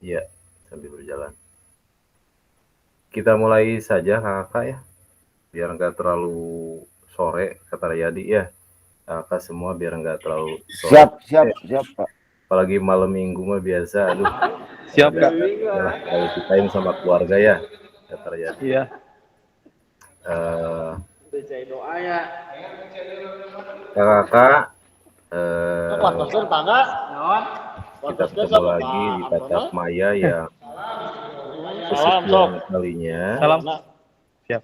Iya, sambil berjalan. Kita mulai saja kakak ya, biar nggak terlalu sore kata Riyadi ya. Kakak semua biar nggak terlalu sore. Siap, Pak. Apalagi malam minggu mah biasa, aduh. Siap, Ada Kak. yalah quality time sama keluarga ya, kata Riyadi. Iya. Kakak, Podcastnya tangga. kita ketemu lagi di Tatap Maya yang Salam, kesekian sok. kalinya. Salam. Siap.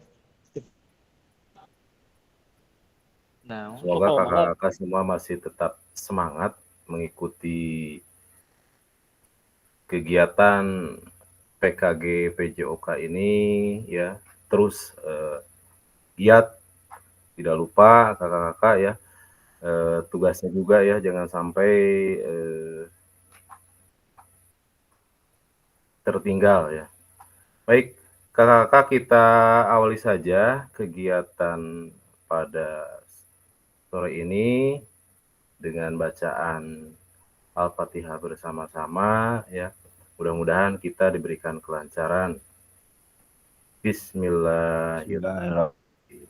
Nah, Semoga kakak-kakak semua masih tetap semangat mengikuti kegiatan PKG PJOK ini ya. Terus giat, tidak lupa kakak-kakak ya, tugasnya juga ya, jangan sampai tertinggal ya. Baik, kakak-kakak, kita awali saja kegiatan pada sore ini dengan bacaan Al-Fatihah bersama-sama ya. Mudah-mudahan kita diberikan kelancaran. Bismillahirrahmanirrahim.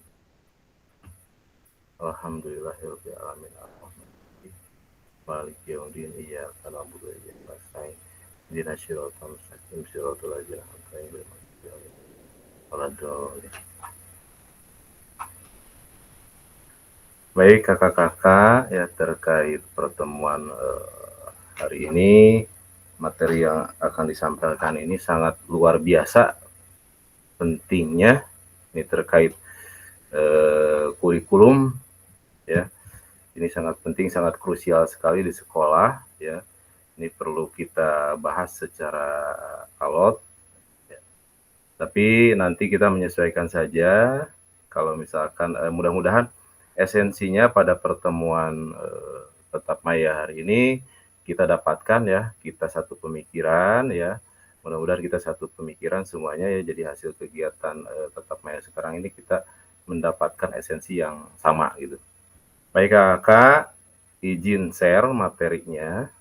Alhamdulillahirabbil alamin. Maliki yaumiddin. Iyyaka na'budu wa iyyaka nasta'in. Ihdinas siratal mustaqim. Shiratal ladzina an'amta 'alaihim. Waladhdallin. Baik kakak-kakak ya, terkait pertemuan hari ini, materi yang akan disampaikan ini sangat luar biasa pentingnya. Ini terkait kurikulum ya. Ini sangat penting, sangat krusial sekali di sekolah ya. Ini perlu kita bahas secara alot ya. Tapi nanti kita menyesuaikan saja. Kalau misalkan mudah-mudahan esensinya pada pertemuan Tatap Maya hari ini kita dapatkan ya, kita satu pemikiran ya. Mudah-mudahan kita satu pemikiran semuanya ya, jadi hasil kegiatan Tatap Maya sekarang ini kita mendapatkan esensi yang sama gitu. Baik kakak, izin share materinya.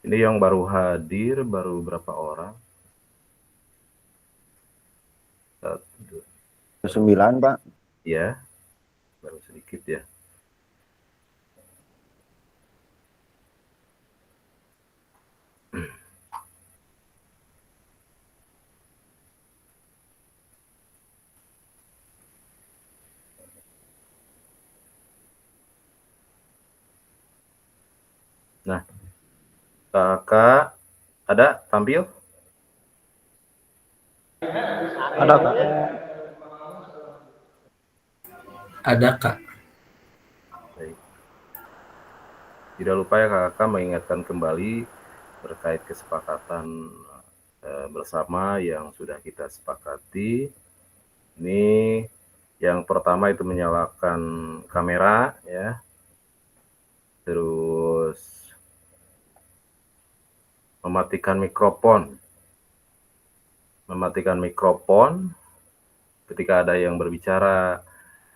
Ini yang baru hadir, baru berapa orang? 9, Pak. Ya, baru sedikit ya. Nah, kakak ada tampil? ada, Kak. Ada, Kak. Baik. Tidak lupa ya kakak mengingatkan kembali terkait kesepakatan bersama yang sudah kita sepakati. Ini yang pertama itu menyalakan kamera ya. Terus mematikan mikrofon. Mematikan mikrofon ketika ada yang berbicara,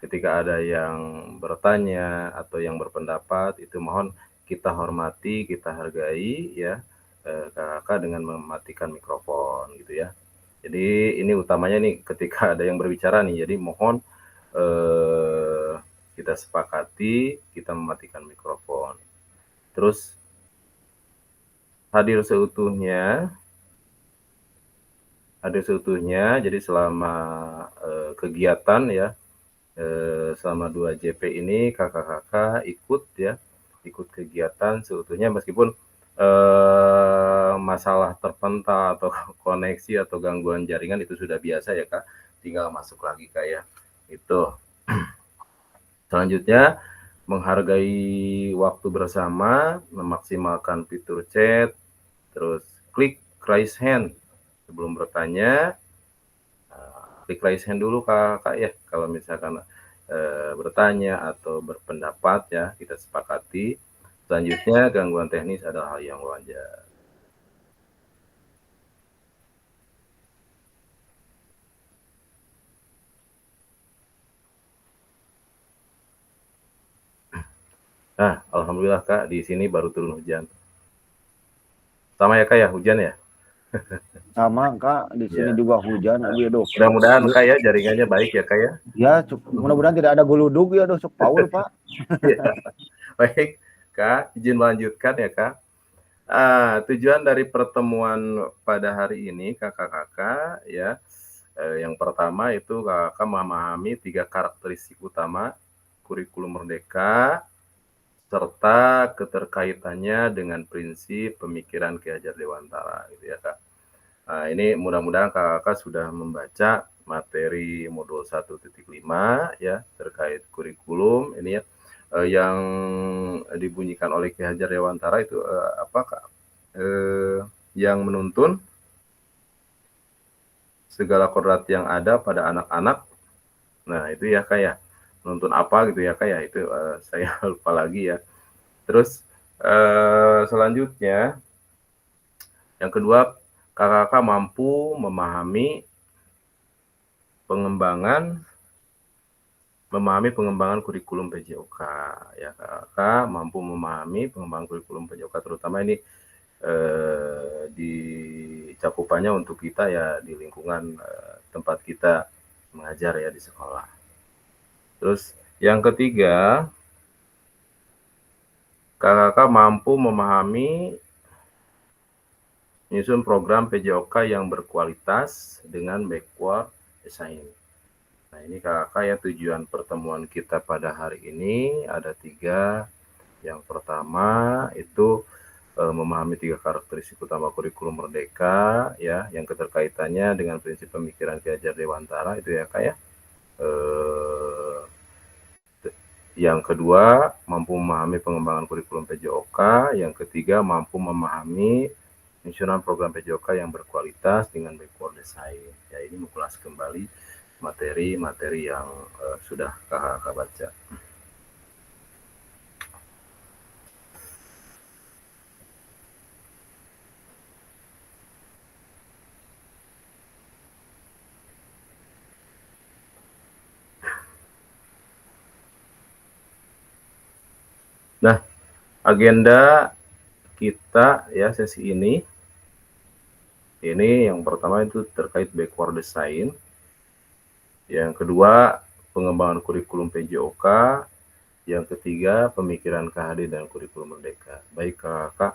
ketika ada yang bertanya atau yang berpendapat, itu mohon kita hormati, kita hargai ya kakak dengan mematikan mikrofon gitu ya. Jadi ini utamanya nih ketika ada yang berbicara nih, jadi mohon kita sepakati kita mematikan mikrofon. Terus hadir seutuhnya, jadi selama kegiatan ya, selama 2 JP ini kakak-kakak ikut kegiatan seutuhnya, meskipun masalah terpental atau koneksi atau gangguan jaringan itu sudah biasa ya kak, tinggal masuk lagi kayak itu. Selanjutnya menghargai waktu bersama, memaksimalkan fitur chat, terus klik raise hand sebelum bertanya. Klik raise hand dulu kakak ya, kalau misalkan bertanya atau berpendapat ya, kita sepakati. Selanjutnya gangguan teknis adalah hal yang wajar. Nah, alhamdulillah Kak, di sini baru turun hujan. Sama ya Kak ya, hujan ya? Sama Kak, di sini Ya. juga hujan. Aduh. Mudah-mudahan Kak ya jaringannya baik ya Kak ya. Ya, mudah-mudahan tidak ada geluduk ya, Sok Paul Pak. Ya. Baik Kak, izin melanjutkan ya Kak. Tujuan dari pertemuan pada hari ini kakak-kakak ya, yang pertama itu kakak memahami 3 karakteristik utama kurikulum merdeka serta keterkaitannya dengan prinsip pemikiran Ki Hajar Dewantara gitu ya Kak. Ini mudah-mudahan kakak sudah membaca materi modul 1.5 ya terkait kurikulum ini ya, yang dibunyikan oleh Ki Hajar Dewantara itu apa Kak? Yang menuntun segala kodrat yang ada pada anak-anak. Nah, itu ya Kak ya. Menuntun apa gitu ya Kak ya, itu saya lupa lagi ya. Terus selanjutnya yang kedua, kakak-kakak mampu memahami pengembangan kurikulum PJOK ya. Kakak mampu memahami pengembangan kurikulum PJOK, terutama ini di cakupannya untuk kita ya di lingkungan tempat kita mengajar ya di sekolah. Terus yang ketiga, kakak mampu memahami menyusun program PJOK yang berkualitas dengan backward design. Nah ini kakak ya tujuan pertemuan kita pada hari ini ada 3. Yang pertama itu memahami 3 karakteristik utama kurikulum merdeka ya, yang keterkaitannya dengan prinsip pemikiran Ki Hajar Dewantara itu ya Kak ya. Yang kedua, mampu memahami pengembangan kurikulum PJOK. Yang ketiga, mampu memahami penyusunan program PJOK yang berkualitas dengan backward design. Ya ini mengulas kembali materi-materi yang sudah kakak baca. Nah, agenda kita ya sesi ini yang pertama itu terkait backward design. Yang kedua, pengembangan kurikulum PJOK. Yang ketiga, pemikiran KHD dan kurikulum merdeka. Baik kakak,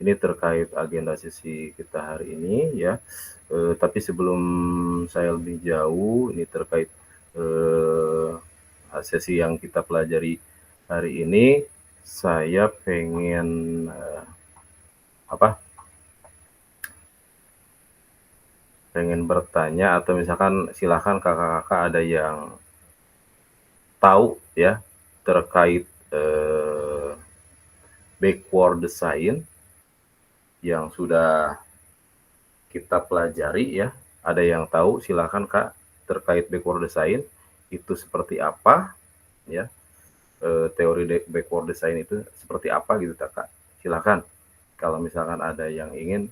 ini terkait agenda sesi kita hari ini ya. Tapi sebelum saya lebih jauh, ini terkait sesi yang kita pelajari hari ini, saya pengen pengen bertanya atau misalkan silakan kakak-kakak ada yang tahu ya terkait backward design yang sudah kita pelajari ya. Ada yang tahu silakan Kak terkait backward design itu seperti apa ya. Teori backward design itu seperti apa gitu Kak. Silakan. Kalau misalkan ada yang ingin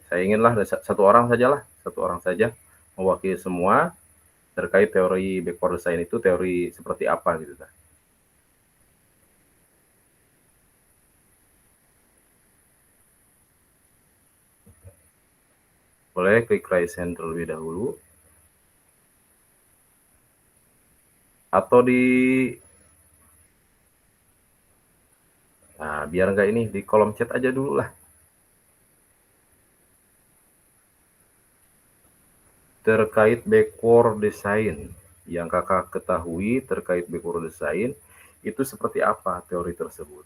saya inginlah satu orang saja mewakili semua terkait teori backward design itu teori seperti apa gitu Kak. Boleh klik raise hand terlebih dahulu. Atau biar enggak ini di kolom chat aja dulu lah. Terkait backward design yang kakak ketahui terkait backward design itu seperti apa teori tersebut?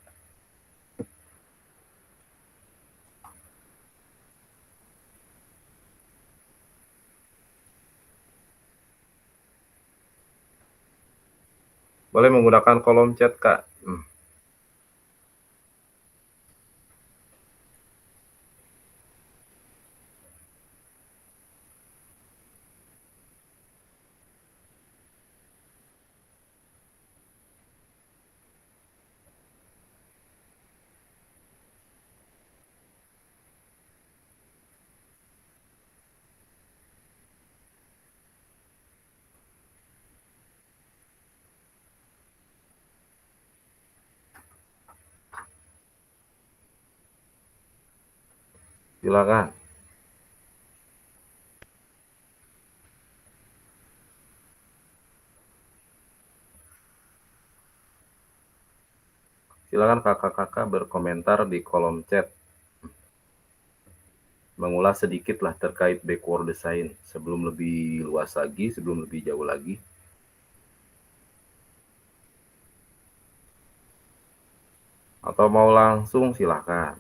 Boleh menggunakan kolom chat Kak. Silakan. Silakan kakak-kakak berkomentar di kolom chat. Mengulas sedikit lah terkait backward design sebelum lebih luas lagi, sebelum lebih jauh lagi. Atau mau langsung silakan.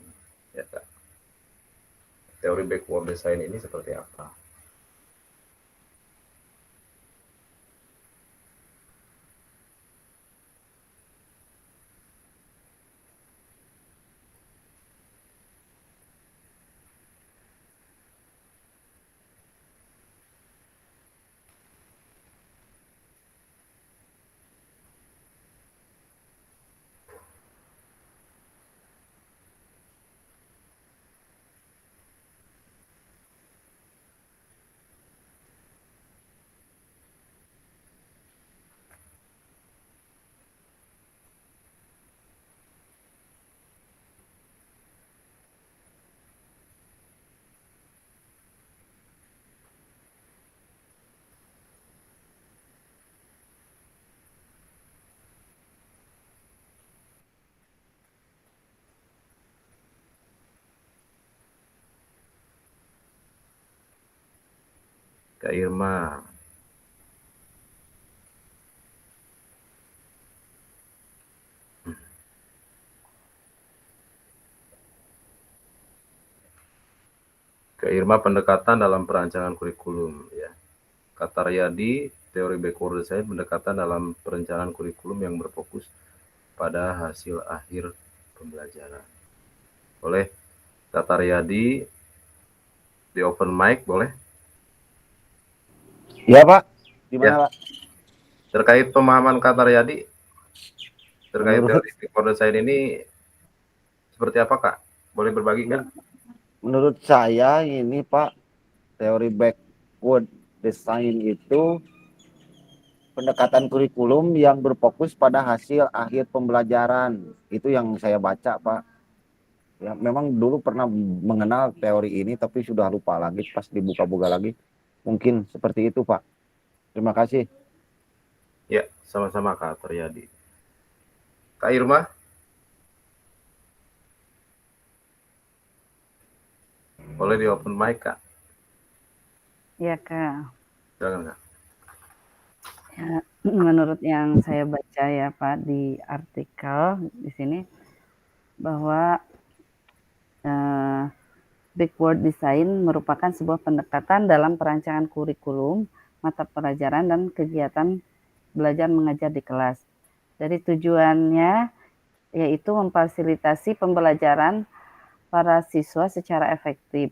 Ya, Kak. Teori backward design ini seperti apa? Kak Irma. Kak Irma, pendekatan dalam perancangan kurikulum ya. Kata Riyadi, teori backward design pendekatan dalam perencanaan kurikulum yang berfokus pada hasil akhir pembelajaran. Boleh kata Riyadi di open mic, boleh? Ya Pak, gimana Ya. Pak? Terkait pemahaman kata Riyadi terkait Menurut teori backward design ini seperti apa, Kak? Boleh berbagi nggak? menurut saya ini Pak, teori backward design itu pendekatan kurikulum yang berfokus pada hasil akhir pembelajaran. Itu yang saya baca Pak. Ya, memang dulu pernah mengenal teori ini tapi sudah lupa lagi pas dibuka-buka lagi. Mungkin seperti itu Pak. Terima kasih. Ya, sama-sama Kak Riyadi. Kak Irma? Boleh di open mic, Kak? Ya, Kak. Silakan, Kak. Ya, menurut yang saya baca ya, Pak, di artikel di sini bahwa backward design merupakan sebuah pendekatan dalam perancangan kurikulum, mata pelajaran, dan kegiatan belajar mengajar di kelas. Dari tujuannya yaitu memfasilitasi pembelajaran para siswa secara efektif.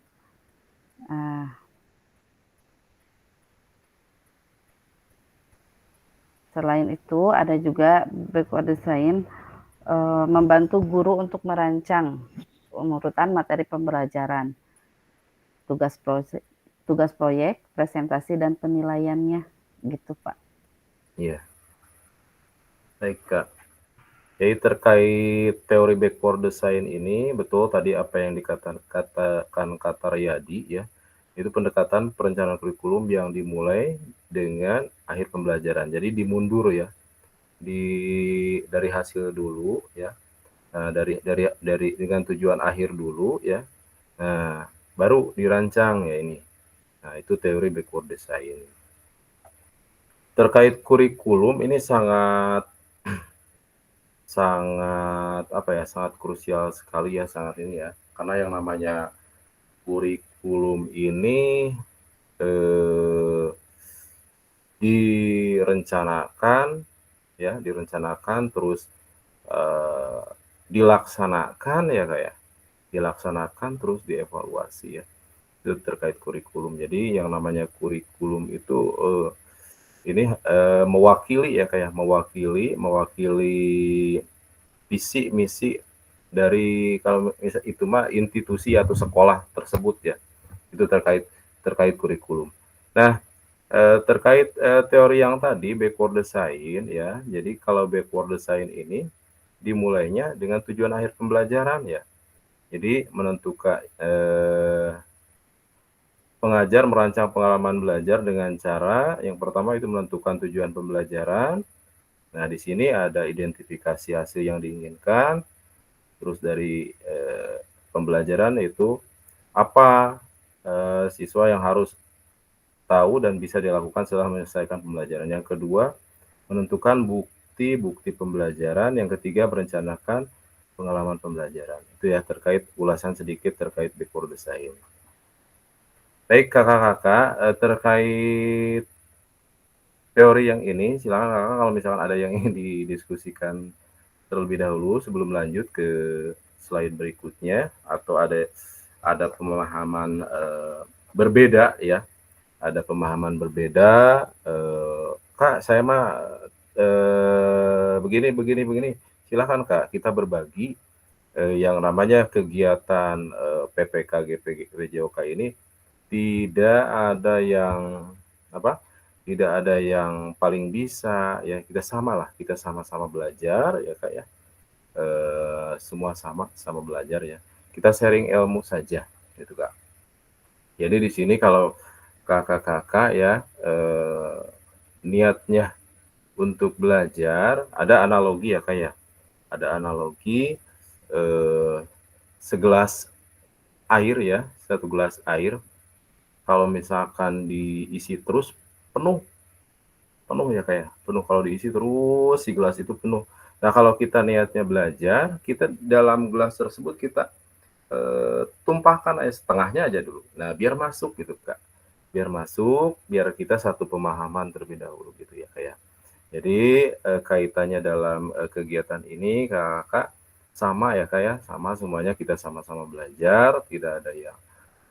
Selain itu, ada juga backward design membantu guru untuk merancang pengurutan materi pembelajaran, tugas proyek, presentasi, dan penilaiannya, gitu Pak. Iya. Baik, Kak. Jadi terkait teori backward design ini, betul tadi apa yang dikatakan kata Riyadi ya, itu pendekatan perencanaan kurikulum yang dimulai dengan akhir pembelajaran. Jadi dimundur ya, dari hasil dulu ya, dari dengan tujuan akhir dulu ya, nah baru dirancang ya ini. Nah itu teori backward design. Terkait kurikulum ini sangat sangat krusial sekali ya, sangat ini ya, karena yang namanya kurikulum ini direncanakan terus dilaksanakan ya kayak dilaksanakan terus dievaluasi ya, itu terkait kurikulum. Jadi yang namanya kurikulum itu ini mewakili ya kayak mewakili visi misi dari, kalau misalnya itu mah institusi atau sekolah tersebut ya, itu terkait kurikulum. Nah terkait teori yang tadi backward design ya, jadi kalau backward design ini dimulainya dengan tujuan akhir pembelajaran ya, Jadi menentukan pengajar merancang pengalaman belajar dengan cara yang pertama itu menentukan tujuan pembelajaran. Nah, di sini ada identifikasi hasil yang diinginkan, terus dari pembelajaran itu apa siswa yang harus tahu dan bisa dilakukan setelah menyelesaikan pembelajaran. Yang kedua, menentukan bukti-bukti pembelajaran. Yang ketiga, merencanakan pengalaman pembelajaran. Itu ya terkait ulasan sedikit terkait backward design. Baik kakak-kakak, terkait teori yang ini, silakan kakak kalau misalkan ada yang ingin didiskusikan terlebih dahulu sebelum lanjut ke slide berikutnya, atau ada pemahaman berbeda ya, ada pemahaman berbeda. Kak, saya mah begini, silakan Kak, kita berbagi yang namanya kegiatan PPK GPWJOK ini tidak ada yang tidak ada yang paling bisa ya, kita sama-sama belajar ya Kak ya, semua sama belajar ya, kita sharing ilmu saja gitu Kak. Jadi di sini kalau kakak-kakak ya niatnya untuk belajar, ada analogi ya Kak ya, ada analogi segelas air ya, satu gelas air kalau misalkan diisi terus penuh ya kayak penuh, kalau diisi terus si gelas itu penuh. Nah, kalau kita niatnya belajar, kita dalam gelas tersebut kita tumpahkan aja setengahnya aja dulu. Nah, biar masuk gitu Kak. Biar masuk, biar kita satu pemahaman terlebih dahulu gitu ya kayak. Jadi kaitannya dalam kegiatan ini Kakak sama ya Kak ya, sama semuanya kita sama-sama belajar, tidak ada yang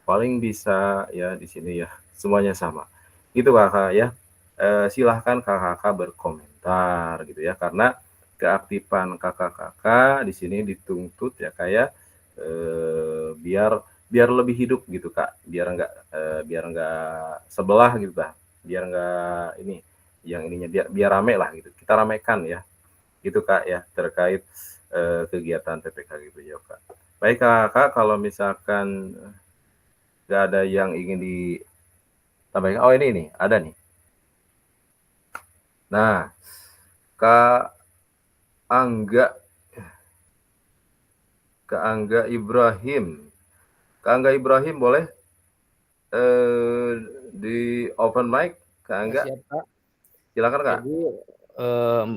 paling bisa ya di sini ya, semuanya sama. Itu Kakak ya. Silahkan kakak-kakak berkomentar gitu ya, karena keaktifan kakak-kakak di sini dituntut ya kayak biar lebih hidup gitu Kak, biar enggak sebelah gitu Kak, biar enggak ini yang ininya biar rame lah gitu, kita ramekan ya gitu Kak ya, terkait kegiatan PPK gitu ya Kak. Baik Kakak, kalau misalkan nggak ada yang ingin ditambahkan, oh ini nih ada nih. Nah, Kak Angga Ibrahim. Kak Angga Ibrahim boleh di open mic, Kak Angga. Siap, Pak. Silakan Kak. Jadi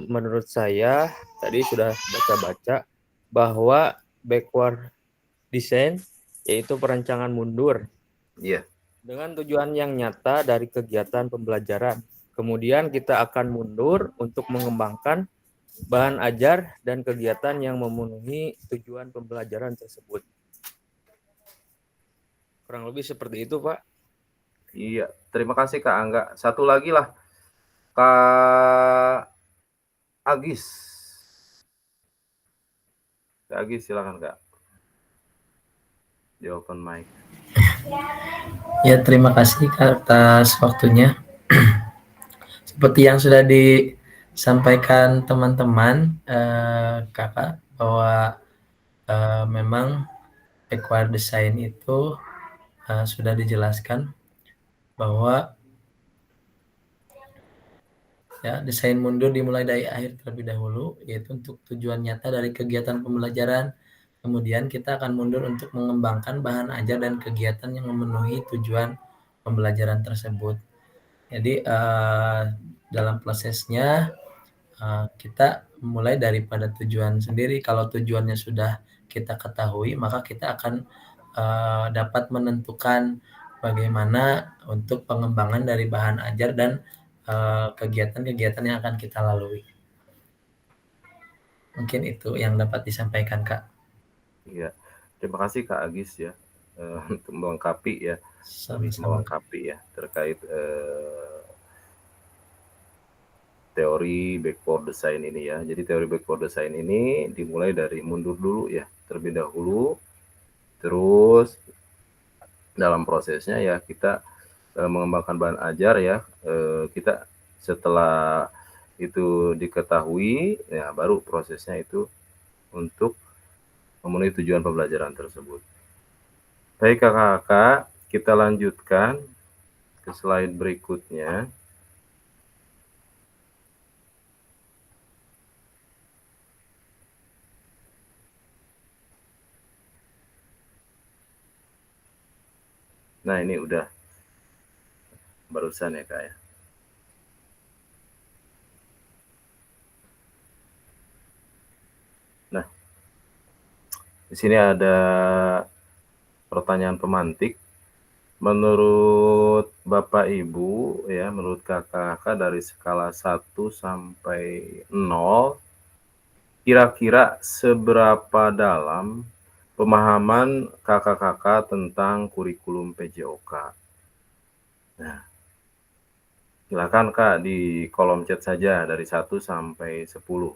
menurut saya tadi sudah baca-baca bahwa backward design yaitu perancangan mundur. Iya. Dengan tujuan yang nyata dari kegiatan pembelajaran. Kemudian kita akan mundur untuk mengembangkan bahan ajar dan kegiatan yang memenuhi tujuan pembelajaran tersebut. Kurang lebih seperti itu, Pak. Iya, terima kasih Kak Angga. Satu lagi lah, Kak Agis. Kak Agis, silakan Kak. Di open mic. Ya, terima kasih Kak atas waktunya. Seperti yang sudah disampaikan teman-teman kakak, bahwa memang backward design itu sudah dijelaskan bahwa ya, desain mundur dimulai dari akhir terlebih dahulu, yaitu untuk tujuan nyata dari kegiatan pembelajaran. Kemudian kita akan mundur untuk mengembangkan bahan ajar dan kegiatan yang memenuhi tujuan pembelajaran tersebut. Jadi dalam prosesnya kita mulai daripada tujuan sendiri. Kalau tujuannya sudah kita ketahui, maka kita akan dapat menentukan bagaimana untuk pengembangan dari bahan ajar dan kegiatan-kegiatan yang akan kita lalui. Mungkin itu yang dapat disampaikan Kak. Iya, terima kasih Kak Agis ya untuk melengkapi ya, melengkapi ya terkait teori backward design ini ya. Jadi teori backward design ini dimulai dari mundur dulu ya, terlebih dahulu. Terus dalam prosesnya ya kita mengembangkan bahan ajar ya. Kita setelah itu diketahui ya baru prosesnya itu untuk memenuhi tujuan pembelajaran tersebut. Baik kakak-kakak, kita lanjutkan ke slide berikutnya. Nah, ini udah barusan ya kak ya. Nah, di sini ada pertanyaan pemantik. Menurut Bapak Ibu ya, menurut kakak-kakak dari skala 1 sampai 0, kira-kira seberapa dalam pemahaman kakak-kakak tentang kurikulum PJOK? Nah, silakan Kak di kolom chat saja dari 1 sampai 10.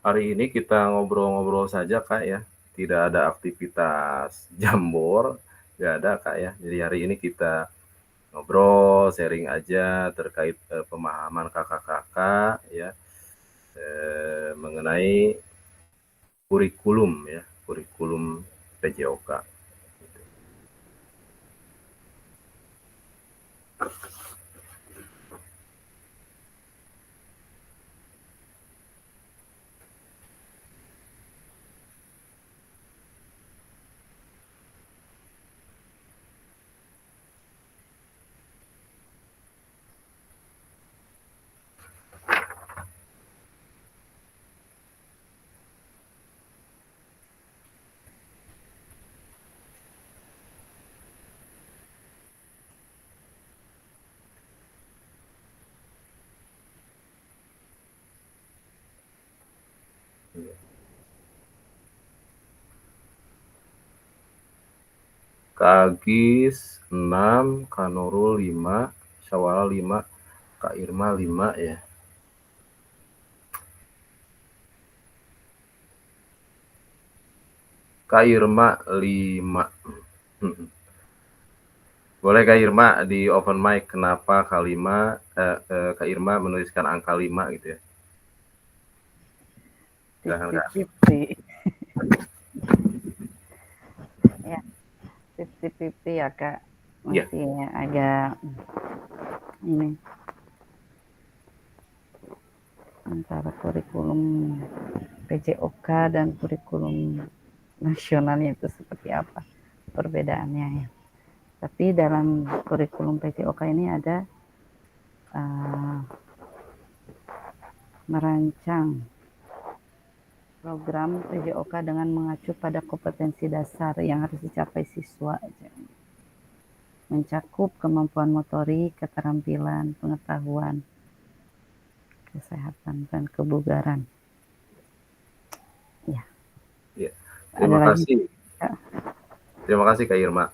Hari ini kita ngobrol-ngobrol saja Kak ya, tidak ada aktivitas jambor, nggak ada Kak ya. Jadi hari ini kita ngobrol, sharing aja terkait pemahaman kakak-kakak ya mengenai kurikulum ya, kurikulum PJOK. Kak Agis 6, Kak Nurul 5, Syawala 5, Kak Irma 5 ya. Kak Irma 5. Boleh Kak Irma di open mic kenapa Kak Irma menuliskan angka 5 gitu ya. Silakan Kak. 50-50. Ya, 50-50 ya Kak. Iya. Masih agak ini antara kurikulum PJOK dan kurikulum nasionalnya itu seperti apa perbedaannya ya. Tapi dalam kurikulum PJOK ini ada merancang program PJOK dengan mengacu pada kompetensi dasar yang harus dicapai siswa, mencakup kemampuan motorik, keterampilan, pengetahuan, kesehatan, dan kebugaran. Ya. Ya. Terima Ada kasih. lagi? Terima kasih Kak Irma.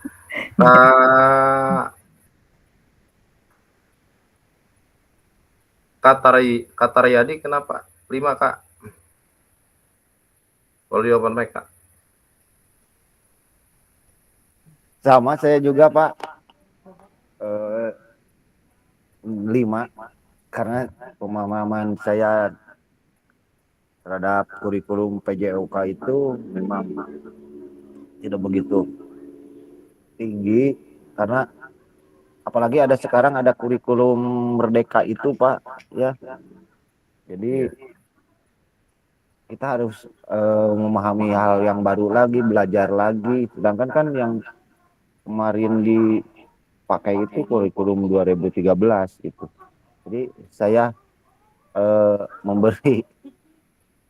Kak Taryadi kenapa 5 Kak? Boleh di open mic Kak? Sama saya juga Pak. 5 karena pemahaman saya terhadap kurikulum PJOK itu memang tidak begitu tinggi karena apalagi sekarang ada kurikulum merdeka itu Pak ya. Jadi kita harus memahami hal yang baru lagi, belajar lagi. Sedangkan kan yang kemarin dipakai itu kurikulum 2013 itu. Jadi saya memberi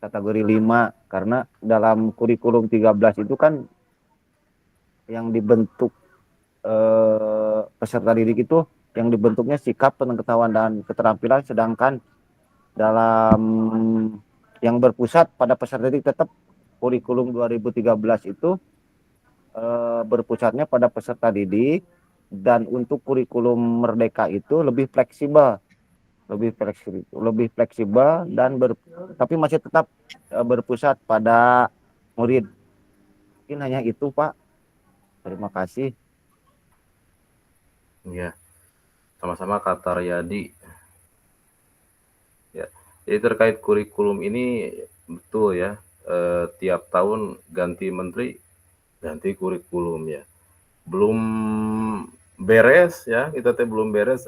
kategori 5 karena dalam kurikulum 13 itu kan yang dibentuk peserta didik itu yang dibentuknya sikap, pengetahuan dan keterampilan, sedangkan dalam yang berpusat pada peserta didik tetap kurikulum 2013 itu berpusatnya pada peserta didik, dan untuk kurikulum merdeka itu lebih fleksibel. lebih fleksibel dan tapi masih tetap berpusat pada murid. Mungkin hanya itu Pak. Terima kasih. Ya, sama-sama Kak Taryadi. Ya, jadi terkait kurikulum ini betul ya. Tiap tahun ganti menteri, ganti kurikulum ya. Belum beres ya, kita belum beres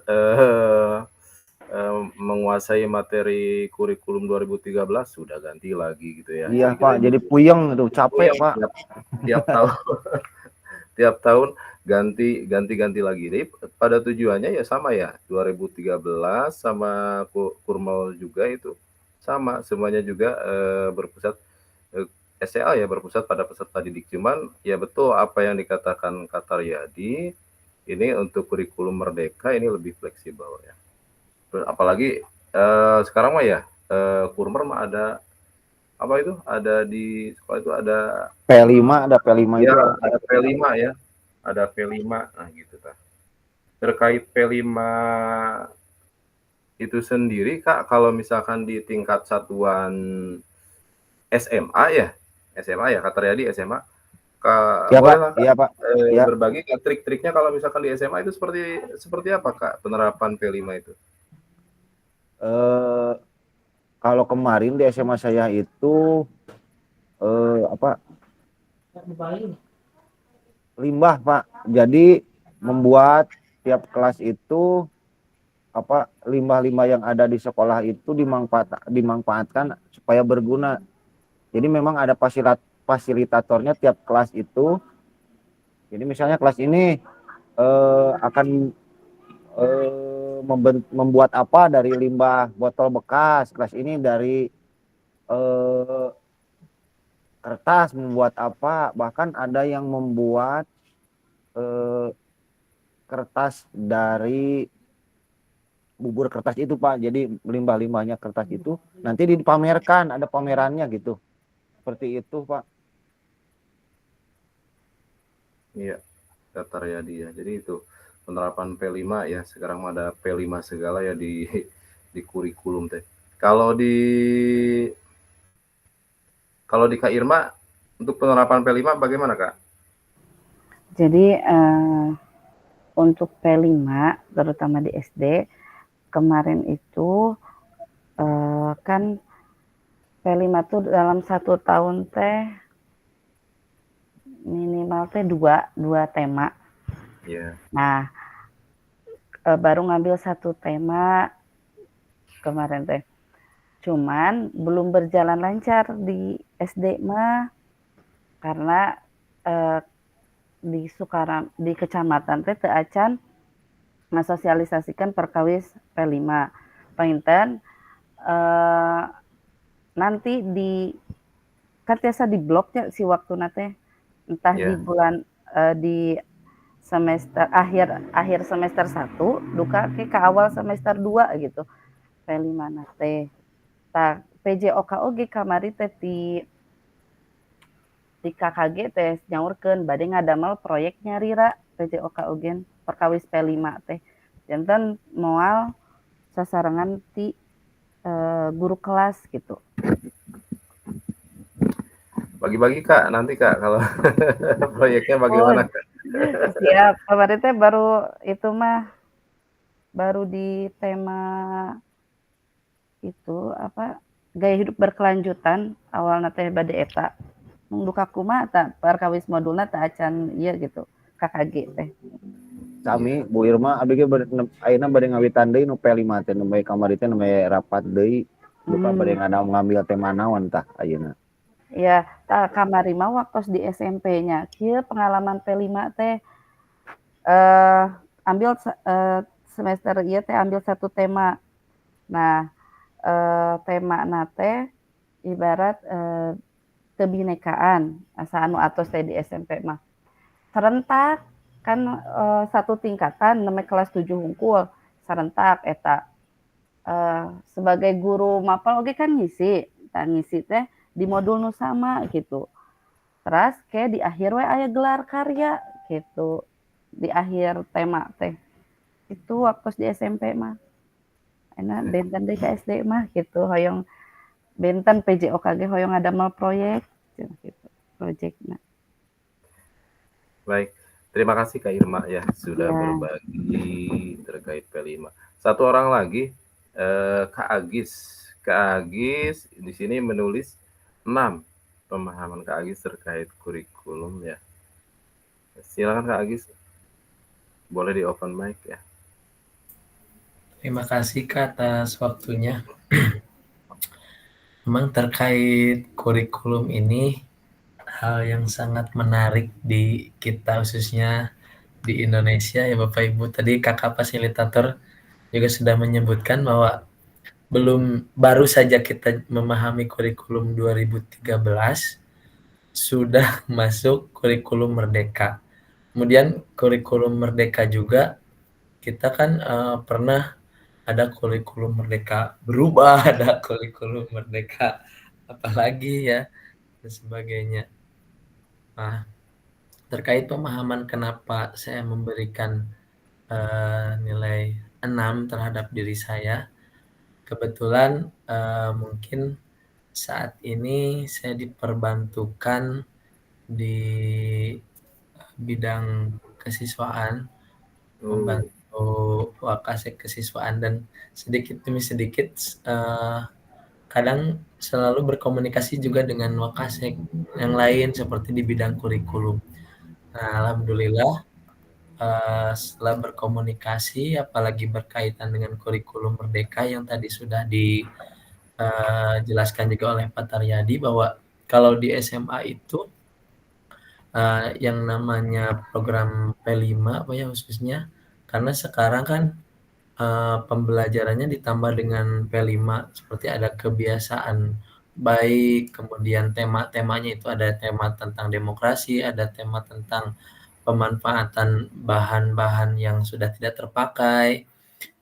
menguasai materi kurikulum 2013 sudah ganti lagi gitu ya. Iya Jadi Pak, jadi puyeng tuh, capek Pak. Tiap tahun tiap tahun ganti lagi. Jadi pada tujuannya ya sama ya, 2013 sama Kurmal juga itu sama, semuanya juga berpusat SCA ya, berpusat pada peserta didik. Cuman ya betul apa yang dikatakan Kak Taryadi, ini untuk kurikulum merdeka ini lebih fleksibel ya. Apalagi sekarang mah ya Kurmer mah ada apa itu? Ada di sekolah itu ada P5, ada P5 ya, itu. ada P5 ya. Ada P5. Nah, gitu Kak. Terkait P5 itu sendiri Kak, kalau misalkan di tingkat satuan SMA ya. SMA ya, Kak Taryadi SMA. Kak, Iya boleh Pak, lah Kak, iya Pak. Iya. berbagi Kak, trik-triknya kalau misalkan di SMA itu seperti apa Kak penerapan P5 itu? Kalau kemarin di SMA saya itu apa? Limbah Pak. Jadi membuat tiap kelas itu apa limbah-limbah yang ada di sekolah itu dimanfaatkan supaya berguna. Jadi memang ada fasilitatornya tiap kelas itu. Jadi misalnya kelas ini akan membuat apa dari limbah botol bekas, kelas ini dari kertas membuat apa, bahkan ada yang membuat kertas dari bubur kertas itu Pak. Jadi limbah-limbahnya kertas itu nanti dipamerkan, ada pamerannya gitu. Seperti itu Pak. Iya, Kak Taryadi ya. Jadi itu penerapan P5 ya. Sekarang ada P5 segala ya di kurikulum teh. Kalau di Kak Irma untuk penerapan P5 bagaimana Kak? Jadi untuk P5 terutama di SD kemarin itu kan P5 tuh dalam 1 tahun teh minimal teh dua tema. Iya. Nah baru ngambil 1 tema kemarin teh. Cuman belum berjalan lancar di SD mah karena di kecamatan teh teu acan ngasosialisasikan perkawis P5. Painten nanti kan tiasa di bloknya si waktuna teh entah di bulan di semester akhir semester 1 duka ke awal semester 2 gitu. P5 na teh. Tah PJOK oge kamari teh di KKG teh nyaurkeun bade ngadamel proyek nyarira PJOK ogen perkawis P5 teh. Janten moal sasarangan ti guru kelas gitu. Bagi-bagi Kak, nanti Kak kalau proyeknya bagaimana Kak? Siap, kemarin teh baru itu mah baru di tema itu apa gaya hidup berkelanjutan awalna teh bade eta. Mung duka kumaha tah perkawis modulna teh acan ieu gitu. KKG teh. Sami Bu Irma abg ayeuna bade ngawitan deui nu P5 teh nu bae kamari teh nu bae rapat deui. Duka bade ngambil tema naon tah ayeuna. Ya, kamari mah waktu di SMP-nya kieu pengalaman P5 teh ambil semester ieu teh ambil 1 tema. Nah, tema na teh ibarat kebinekaan asa anu atos teh di SMP mah. Serentak kan 1 tingkatan namanya kelas 7 hungkul serentak eta. Sebagai guru mapel oge kan ngisi teh di modul nu sama gitu. Terus kayak di akhir we aya gelar karya gitu. Di akhir tema teh. Itu waktu di SMP mah. Enak benten deui ka SD mah gitu, hoyong benten PJOK ge hoyong ngadamel proyek cenah kitu projekna. Baik, terima kasih Kak Irma ya sudah Iya. berbagi terkait P5. Satu orang lagi, Kak Agis. Kak Agis di sini menulis 6 pemahaman Kak Agis terkait kurikulum ya. Silakan Kak Agis, boleh di open mic ya. Terima kasih Kak atas waktunya. Memang terkait kurikulum ini hal yang sangat menarik di kita khususnya di Indonesia ya Bapak Ibu. Tadi Kakak fasilitator juga sudah menyebutkan bahwa baru saja kita memahami kurikulum 2013 sudah masuk kurikulum merdeka. Kemudian kurikulum merdeka juga kita kan pernah ada kurikulum merdeka berubah, ada kurikulum merdeka apalagi ya dan sebagainya. Nah, terkait pemahaman kenapa saya memberikan nilai 6 terhadap diri saya, kebetulan mungkin saat ini saya diperbantukan di bidang kesiswaan, membantu Wakasek kesiswaan dan sedikit demi sedikit kadang selalu berkomunikasi juga dengan Wakasek yang lain seperti di bidang kurikulum. Nah, alhamdulillah setelah berkomunikasi apalagi berkaitan dengan kurikulum merdeka yang tadi sudah dijelaskan juga oleh Pak Taryadi bahwa kalau di SMA itu yang namanya program P5 Pak ya khususnya karena sekarang kan pembelajarannya ditambah dengan P5 seperti ada kebiasaan baik, kemudian tema-temanya itu ada tema tentang demokrasi, ada tema tentang pemanfaatan bahan-bahan yang sudah tidak terpakai.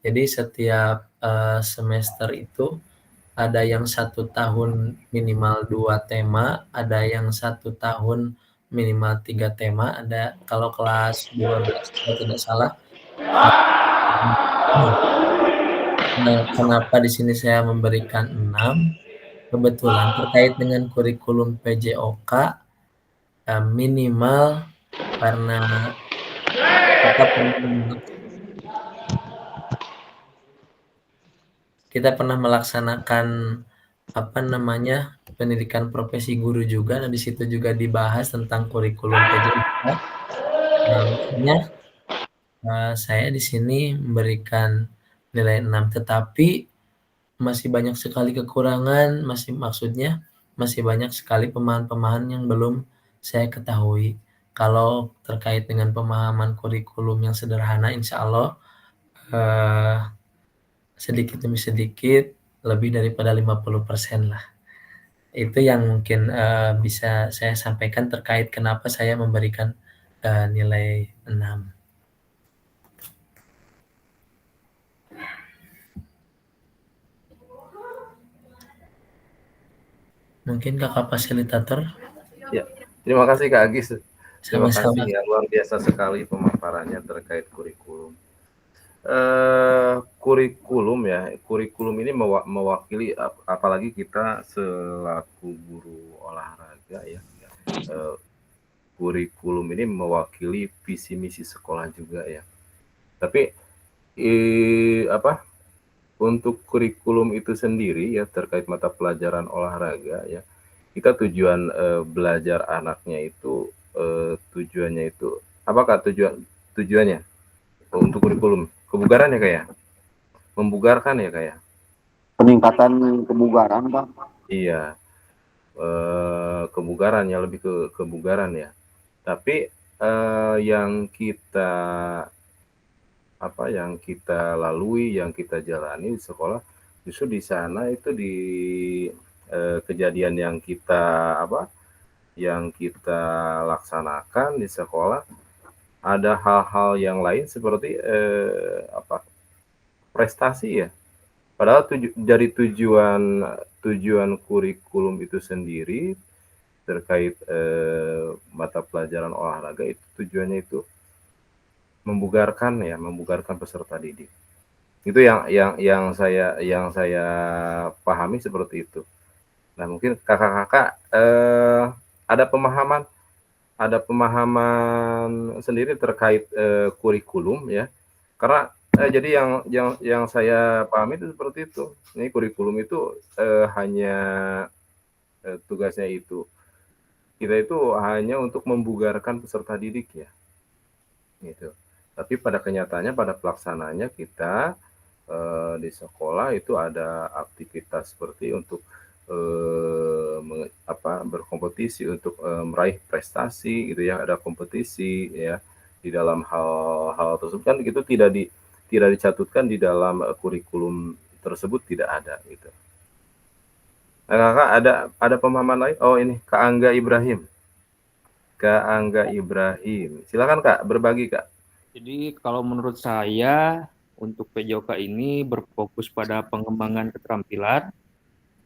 Jadi setiap semester itu ada yang 1 tahun minimal 2 tema, ada yang 1 tahun minimal 3 tema, ada kalau kelas 12 kalau tidak salah. Nah, kenapa di sini saya memberikan 6? Kebetulan terkait dengan kurikulum PJOK minimal karena kita pernah melaksanakan pendidikan profesi guru juga. Nah, di situ juga dibahas tentang kurikulum PJOK. Nah, makanya saya di sini memberikan nilai 6, tetapi masih banyak sekali kekurangan, masih banyak sekali pemahaman-pemahaman yang belum saya ketahui. Kalau terkait dengan pemahaman kurikulum yang sederhana, insya Allah sedikit demi sedikit lebih daripada 50% lah. Itu yang mungkin bisa saya sampaikan terkait kenapa saya memberikan nilai 6. Mungkin Kakak fasilitator. Ya, terima kasih Kak Agis. Terima Sama-sama. kasih ya, luar biasa sekali pemaparannya terkait kurikulum. Kurikulum ya, kurikulum ini mewakili apalagi kita selaku guru olahraga ya. Kurikulum ini mewakili visi misi sekolah juga ya. Tapi untuk kurikulum itu sendiri ya terkait mata pelajaran olahraga ya, kita tujuan belajar anaknya itu tujuannya itu apakah tujuannya untuk kurikulum kebugaran ya kayak membugarkan ya kayak Peningkatan kebugaran Pak. Iya, kebugaran ya, lebih ke kebugaran ya. Tapi yang kita lalui, yang kita jalani di sekolah, justru di sana itu di kejadian yang kita laksanakan di sekolah, ada hal-hal yang lain seperti prestasi ya. Padahal dari tujuan kurikulum itu sendiri terkait mata pelajaran olahraga itu tujuannya itu membugarkan peserta didik. Itu yang saya pahami seperti itu. Nah, mungkin Kakak-kakak, ada pemahaman sendiri terkait, kurikulum ya. Karena, jadi yang saya pahami itu seperti itu. Ini kurikulum itu, hanya, tugasnya itu, kita itu hanya untuk membugarkan peserta didik ya, gitu. Tapi pada kenyataannya, pada pelaksanaannya kita, di sekolah itu ada aktivitas seperti untuk, berkompetisi untuk, meraih prestasi gitu ya, ada kompetisi ya, di dalam hal-hal tersebut kan itu tidak dicatutkan di dalam, kurikulum tersebut, tidak ada gitu. Nah, Kakak ada pemahaman lain? Oh ini, Kak Angga Ibrahim. Kak Angga Ibrahim. Silakan Kak, berbagi Kak. Jadi kalau menurut saya untuk PJOK ini berfokus pada pengembangan keterampilan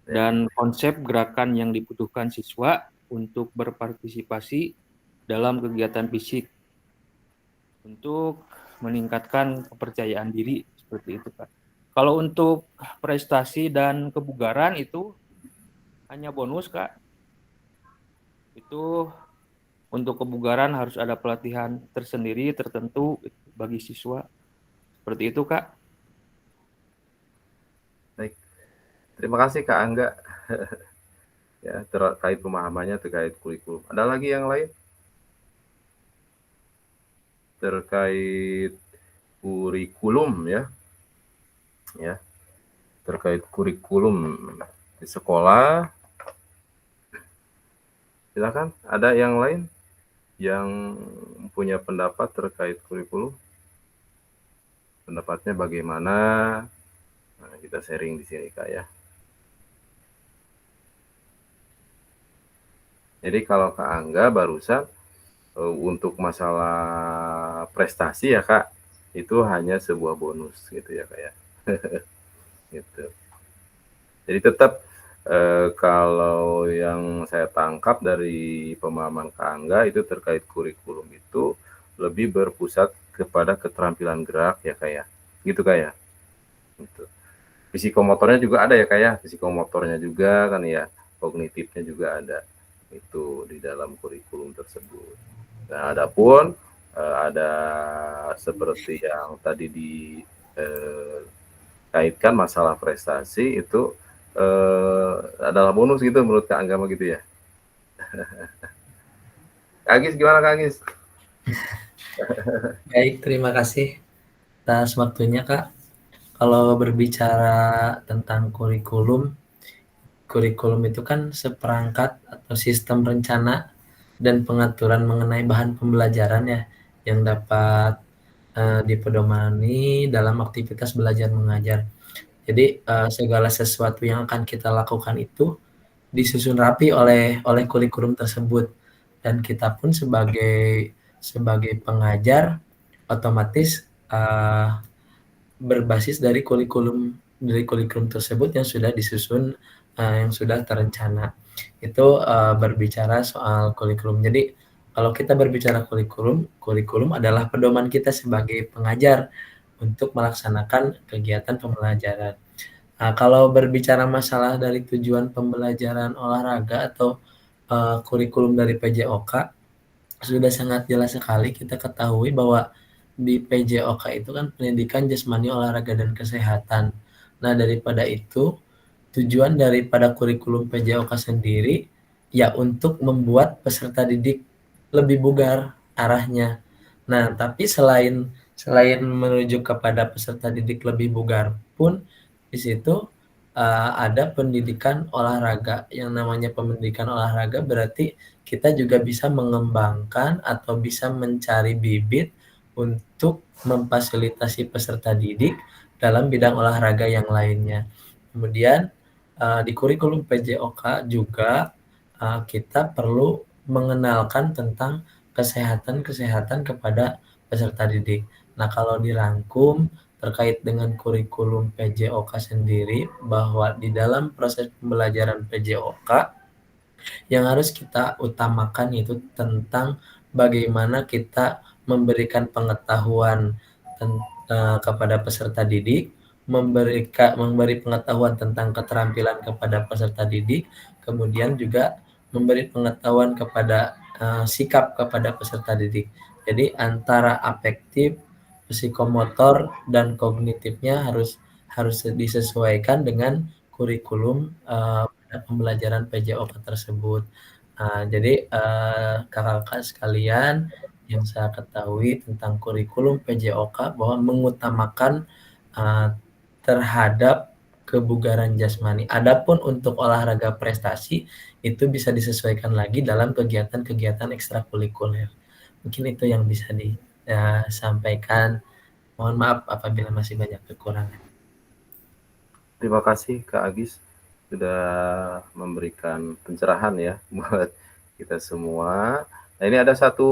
dan konsep gerakan yang dibutuhkan siswa untuk berpartisipasi dalam kegiatan fisik untuk meningkatkan kepercayaan diri seperti itu Kak. Kalau untuk prestasi dan kebugaran itu hanya bonus Kak. Itu untuk kebugaran harus ada pelatihan tersendiri tertentu bagi siswa. Seperti itu Kak. Baik. Terima kasih Kak Angga. Ya, terkait pemahamannya terkait kurikulum. Ada lagi yang lain? Terkait kurikulum ya. Ya. Terkait kurikulum di sekolah. Silakan, ada yang lain yang punya pendapat terkait kurikulum? Pendapatnya bagaimana? Nah, kita sharing di sini Kak ya. Jadi kalau Kak Angga barusan untuk masalah prestasi ya Kak, itu hanya sebuah bonus gitu ya Kak ya. Gitu. Jadi tetap kalau yang saya tangkap dari pemahaman Kak Angga itu terkait kurikulum itu lebih berpusat kepada keterampilan gerak ya Kak ya. Gitu Kak ya. Gitu. Psikomotornya juga ada ya Kak ya. Psikomotornya juga kan ya. Kognitifnya juga ada. Itu di dalam kurikulum tersebut. Nah, adapun ada seperti yang tadi dikaitkan masalah prestasi itu adalah bonus gitu menurut Kak Angga gitu ya. Kak Agis gimana Kak Agis? Baik, terima kasih atas waktunya Kak. Kalau berbicara tentang kurikulum itu kan seperangkat atau sistem rencana dan pengaturan mengenai bahan pembelajaran ya yang dapat dipedomani dalam aktivitas belajar mengajar. Jadi segala sesuatu yang akan kita lakukan itu disusun rapi oleh kurikulum tersebut, dan kita pun sebagai pengajar otomatis berbasis dari kurikulum tersebut yang sudah disusun, yang sudah terencana. Itu berbicara soal kurikulum. Jadi kalau kita berbicara kurikulum adalah pedoman kita sebagai pengajar untuk melaksanakan kegiatan pembelajaran. Nah, kalau berbicara masalah dari tujuan pembelajaran olahraga atau kurikulum dari PJOK, sudah sangat jelas sekali kita ketahui bahwa di PJOK itu kan pendidikan jasmani, olahraga, dan kesehatan. Nah, daripada itu, tujuan daripada kurikulum PJOK sendiri ya untuk membuat peserta didik lebih bugar arahnya. Nah, tapi selain menuju kepada peserta didik lebih bugar pun di situ ada pendidikan olahraga. Yang namanya pendidikan olahraga berarti kita juga bisa mengembangkan atau bisa mencari bibit untuk memfasilitasi peserta didik dalam bidang olahraga yang lainnya. Kemudian di kurikulum PJOK juga kita perlu mengenalkan tentang kesehatan kepada peserta didik. Nah, kalau dirangkum terkait dengan kurikulum PJOK sendiri, bahwa di dalam proses pembelajaran PJOK yang harus kita utamakan itu tentang bagaimana kita memberikan pengetahuan kepada peserta didik memberi pengetahuan tentang keterampilan kepada peserta didik, kemudian juga memberi pengetahuan kepada sikap kepada peserta didik. Jadi antara afektif, psikomotor, dan kognitifnya harus disesuaikan dengan kurikulum pembelajaran PJOK tersebut. Jadi kakak-kakak sekalian, yang saya ketahui tentang kurikulum PJOK bahwa mengutamakan terhadap kebugaran jasmani. Adapun untuk olahraga prestasi itu bisa disesuaikan lagi dalam kegiatan-kegiatan ekstrakurikuler. Mungkin itu yang bisa disampaikan. Mohon maaf apabila masih banyak kekurangan. Terima kasih Kak Agis sudah memberikan pencerahan ya buat kita semua. Nah, ini ada satu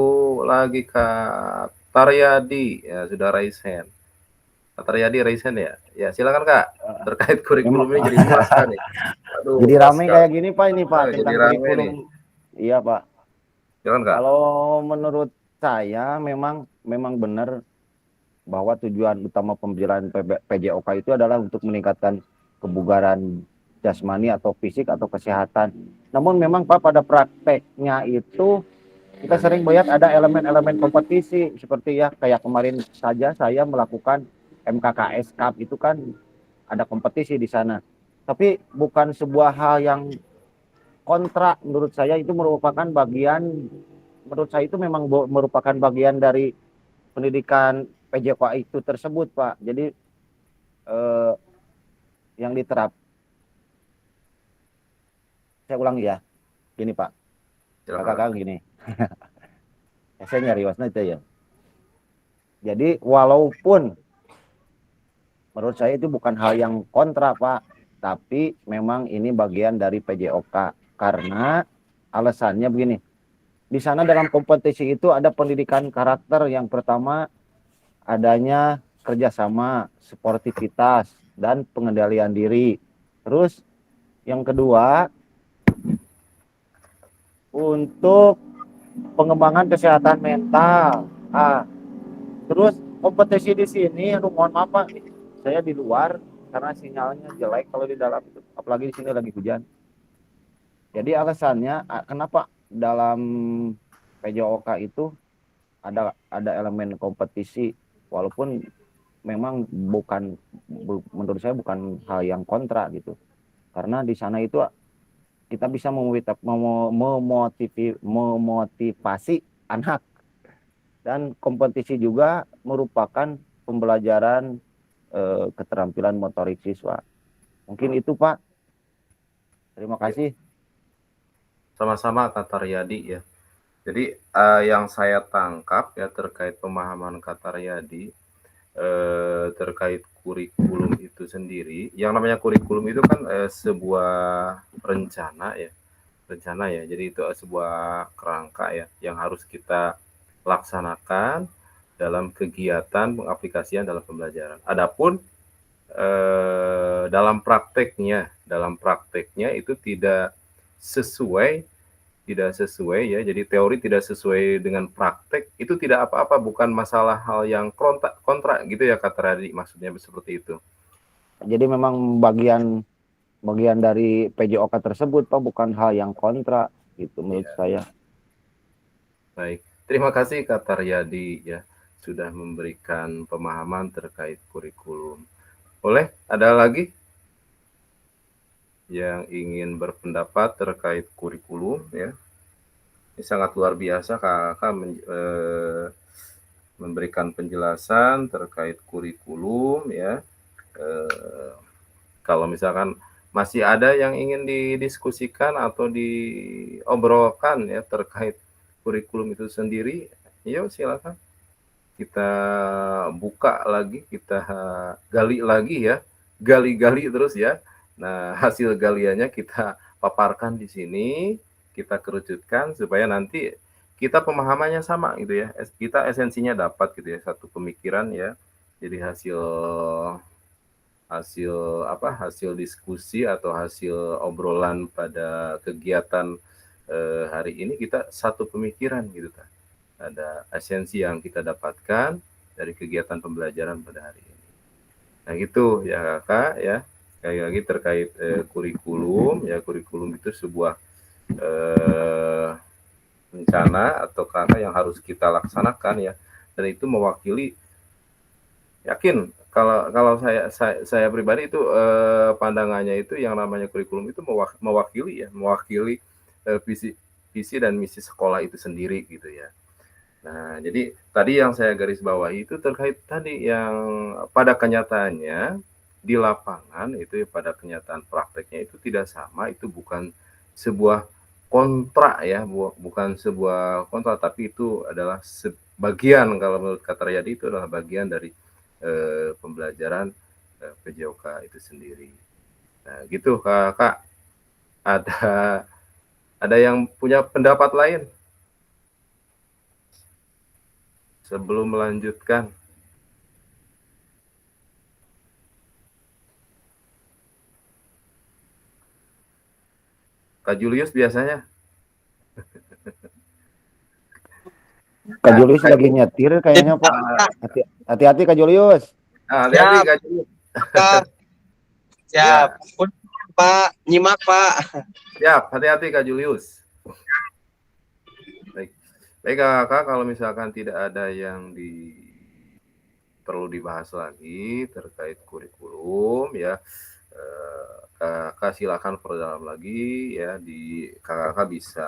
lagi Kak Taryadi ya, sudah raise hand. Kak Taryadi raise hand ya. Ya, silakan Kak. Terkait kurikulumnya jadi terasa nih. Aduh, Jadi ramai Kak. kayak gini Pak ini Pak Jadi tentang ramai kurikulum. nih. Iya Pak. Silakan Kak. Kalau menurut saya memang benar bahwa tujuan utama pembelajaran PJOK itu adalah untuk meningkatkan kebugaran jasmani atau fisik atau kesehatan. Namun memang Pak pada prakteknya itu kita sering melihat ada elemen-elemen kompetisi seperti ya kayak kemarin saja saya melakukan MKKS Cup itu kan ada kompetisi di sana. Tapi bukan sebuah hal yang kontra, menurut saya itu merupakan bagian, menurut saya itu memang merupakan bagian dari pendidikan PJOK itu tersebut Pak. Jadi yang diterap, saya ulang ya, gini Pak, kakak gini, saya nyari wasna itu ya. Jadi walaupun menurut saya itu bukan hal yang kontra Pak, tapi memang ini bagian dari PJOK karena alasannya begini. Di sana dalam kompetisi itu ada pendidikan karakter. Yang pertama adanya kerjasama, sportivitas, dan pengendalian diri. Terus yang kedua untuk pengembangan kesehatan mental. Terus kompetisi di sini, aduh mohon maaf Pak, saya di luar karena sinyalnya jelek kalau di dalam, apalagi di sini lagi hujan. Jadi alasannya kenapa dalam PJOK itu ada elemen kompetisi, walaupun memang bukan, menurut saya bukan hal yang kontra gitu. Karena di sana itu kita bisa memotivasi anak, dan kompetisi juga merupakan pembelajaran keterampilan motorik siswa. Mungkin itu Pak. Terima kasih. Sama-sama Kak Taryadi ya. Jadi yang saya tangkap ya terkait pemahaman Kak Taryadi terkait kurikulum itu sendiri. Yang namanya kurikulum itu kan sebuah rencana ya. Jadi itu sebuah kerangka ya yang harus kita laksanakan dalam kegiatan pengaplikasian dalam pembelajaran. Adapun dalam prakteknya itu tidak sesuai ya. Jadi teori tidak sesuai dengan praktek itu tidak apa-apa, bukan masalah hal yang kontra gitu ya Kak Taryadi, maksudnya seperti itu. Jadi memang bagian dari PJOK tersebut Pak, bukan hal yang kontra gitu menurut saya. Baik, terima kasih Kak Taryadi ya sudah memberikan pemahaman terkait kurikulum. Boleh ada lagi yang ingin berpendapat terkait kurikulum ya? Ini sangat luar biasa Kakak memberikan penjelasan terkait kurikulum ya. Kalau misalkan masih ada yang ingin didiskusikan atau diobrolkan ya terkait kurikulum itu sendiri, yuk silakan kita buka lagi, kita gali lagi ya, gali terus ya. Nah, hasil galiannya kita paparkan di sini, kita kerucutkan supaya nanti kita pemahamannya sama gitu ya. Kita esensinya dapat gitu ya, satu pemikiran ya. Jadi hasil diskusi atau hasil obrolan pada kegiatan hari ini kita satu pemikiran gitu kan. Ada esensi yang kita dapatkan dari kegiatan pembelajaran pada hari ini. Nah gitu ya Kakak ya. Sekali lagi terkait kurikulum ya, kurikulum itu sebuah rencana atau karena yang harus kita laksanakan ya, dan itu mewakili, yakin kalau saya pribadi itu pandangannya itu yang namanya kurikulum itu mewakili visi visi dan misi sekolah itu sendiri gitu ya. Nah, jadi tadi yang saya garis bawahi itu terkait tadi yang pada kenyataannya di lapangan itu ya, pada kenyataan prakteknya itu tidak sama, itu bukan sebuah kontrak ya, bukan sebuah kontrak, tapi itu adalah sebagian, kalau menurut kata Riyadi itu adalah bagian dari pembelajaran PJOK itu sendiri. Nah, gitu Kak. Ada yang punya pendapat lain sebelum melanjutkan? Kak Julius biasanya. Kak Julius lagi nyetir kayaknya Pak. Hati-hati Kak Julius. Hati-hati Kak Julius. Kak. Siap. Ya. Pak, nyimak Pak. Siap, hati-hati Kak Julius. Baik Kak, kalau misalkan tidak ada yang perlu dibahas lagi terkait kurikulum ya, Kakak silakan perdalam lagi ya, Kakak bisa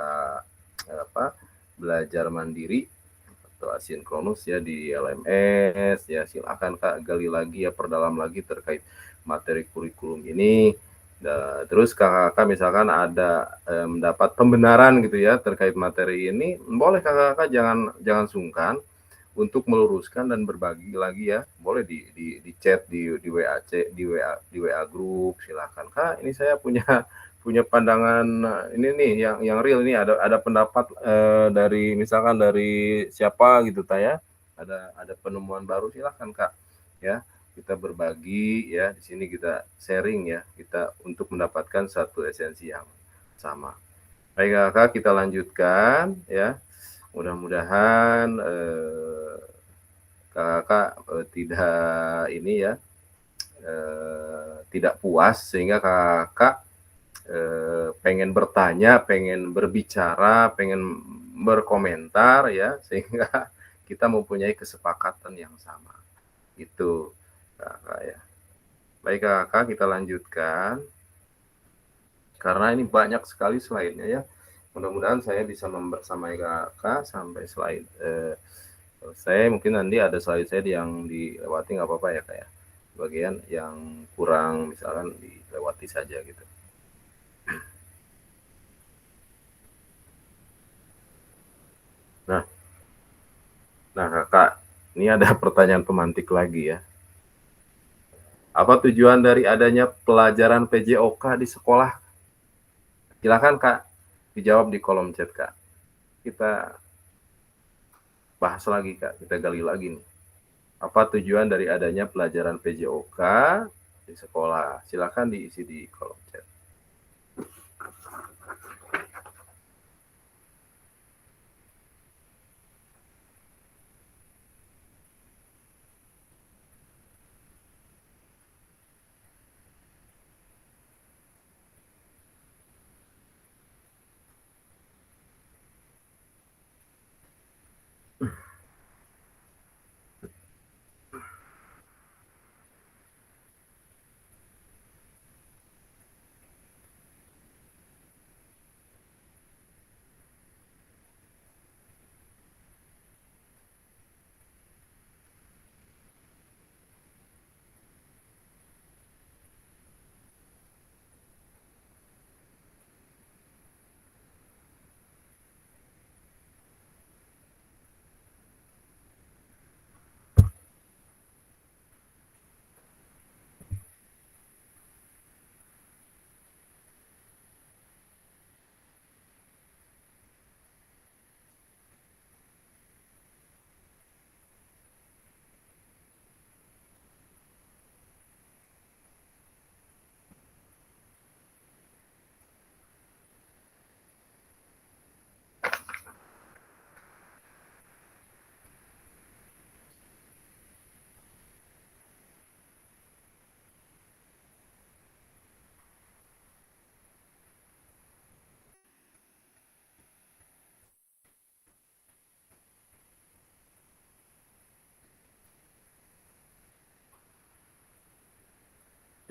belajar mandiri atau asinkronus ya di LMS ya, silakan Kak gali lagi ya, perdalam lagi terkait materi kurikulum ini. Nah, terus kakak misalkan ada mendapat pembenaran gitu ya terkait materi ini, boleh kakak jangan sungkan untuk meluruskan dan berbagi lagi ya, boleh di chat di WA grup, silakan Kak, ini saya punya pandangan ini nih yang real, ini ada pendapat dari misalkan dari siapa gitu ya, ada penemuan baru, silakan Kak ya, kita berbagi ya, di sini kita sharing ya, kita untuk mendapatkan satu esensi yang sama. Baik Kak, kita lanjutkan ya. Mudah-mudahan Kakak tidak ini ya, tidak puas sehingga Kakak pengen bertanya, pengen berbicara, pengen berkomentar ya, sehingga kita mempunyai kesepakatan yang sama. Itu Kakak ya. Baik Kakak, kita lanjutkan. Karena ini banyak sekali slide-nya ya. Mudah-mudahan saya bisa membersamai Kakak sampai slide saya, mungkin nanti ada slide saya yang dilewati nggak apa-apa ya Kak ya. Bagian yang kurang misalkan dilewati saja gitu. Nah Kakak, ini ada pertanyaan pemantik lagi ya. Apa tujuan dari adanya pelajaran PJOK di sekolah? Silakan Kak, dijawab di kolom chat Kak. Kita bahas lagi Kak, kita gali lagi nih. Apa tujuan dari adanya pelajaran PJOK di sekolah? Silakan diisi di kolom chat.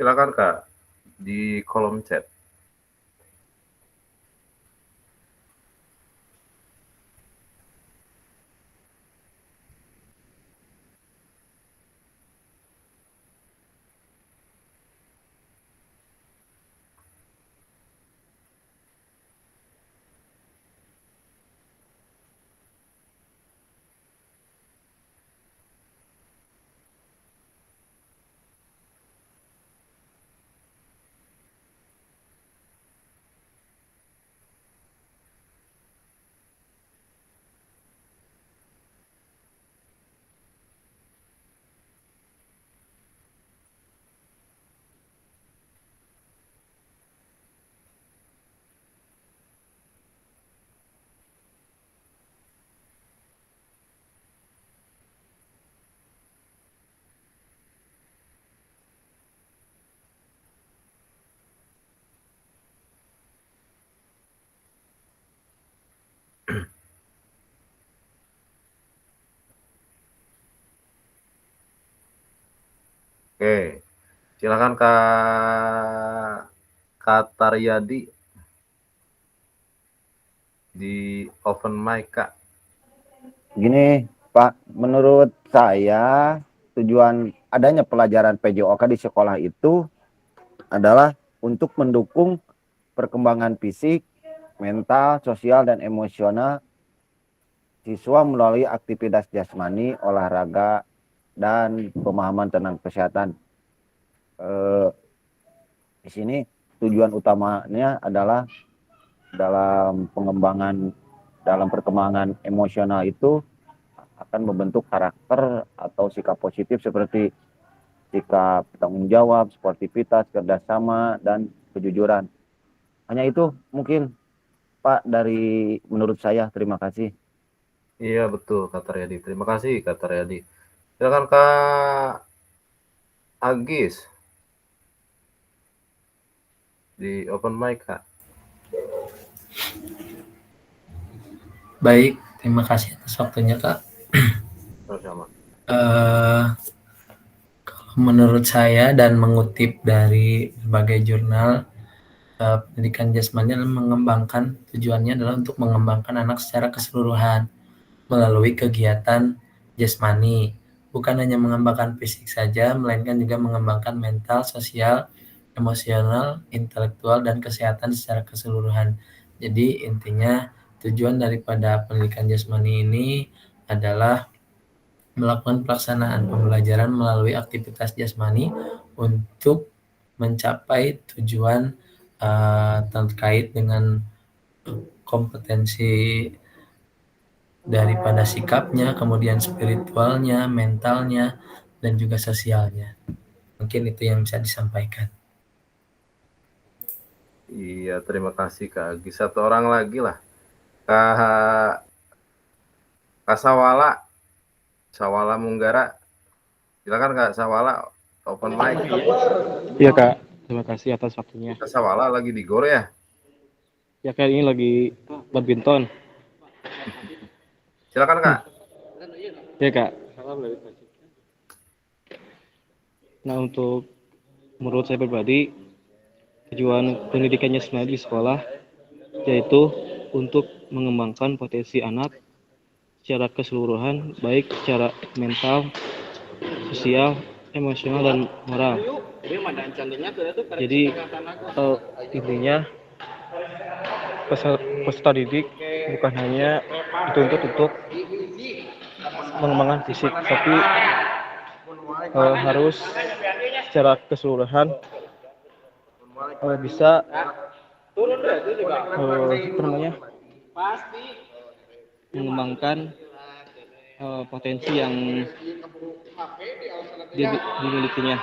Silakan Kak di kolom chat. Oke, silakan Kak Taryadi di open mic Kak. Gini Pak, menurut saya tujuan adanya pelajaran PJOK di sekolah itu adalah untuk mendukung perkembangan fisik, mental, sosial, dan emosional siswa melalui aktivitas jasmani, olahraga, dan pemahaman tentang kesehatan. Di sini tujuan utamanya adalah dalam perkembangan emosional itu akan membentuk karakter atau sikap positif seperti sikap tanggung jawab, sportivitas, kerjasama, dan kejujuran. Hanya itu mungkin Pak dari menurut saya. Terima kasih. Iya betul Kak Taryadi. Terima kasih Kak Taryadi. Silakan Kak Agis di open mic Kak. Baik, terima kasih atas waktunya Kak. Sama-sama. Kalau menurut saya dan mengutip dari berbagai jurnal, pendidikan jasmani adalah mengembangkan, tujuannya adalah untuk mengembangkan anak secara keseluruhan melalui kegiatan jasmani. Bukan hanya mengembangkan fisik saja, melainkan juga mengembangkan mental, sosial, emosional, intelektual, dan kesehatan secara keseluruhan. Jadi intinya tujuan daripada pendidikan jasmani ini adalah melakukan pelaksanaan pembelajaran melalui aktivitas jasmani untuk mencapai tujuan terkait dengan kompetensi daripada sikapnya, kemudian spiritualnya, mentalnya, dan juga sosialnya. Mungkin itu yang bisa disampaikan. Iya, terima kasih Kak Agis. Satu orang lagi lah. Kak Sawala Munggara. Silakan Kak Sawala open mic. Iya Kak, terima kasih atas waktunya. Kak Sawala lagi di GOR ya? Ya Kak, ini lagi badminton. Silakan Kak. Ya Kak. Nah, untuk menurut saya pribadi, tujuan pendidikannya sebenarnya di sekolah yaitu untuk mengembangkan potensi anak secara keseluruhan, baik secara mental, sosial, emosional, dan moral. Jadi intinya peserta didik bukan hanya dituntut untuk mengembangkan fisik, tapi harus secara keseluruhan bisa mengembangkan potensi yang dimilikinya.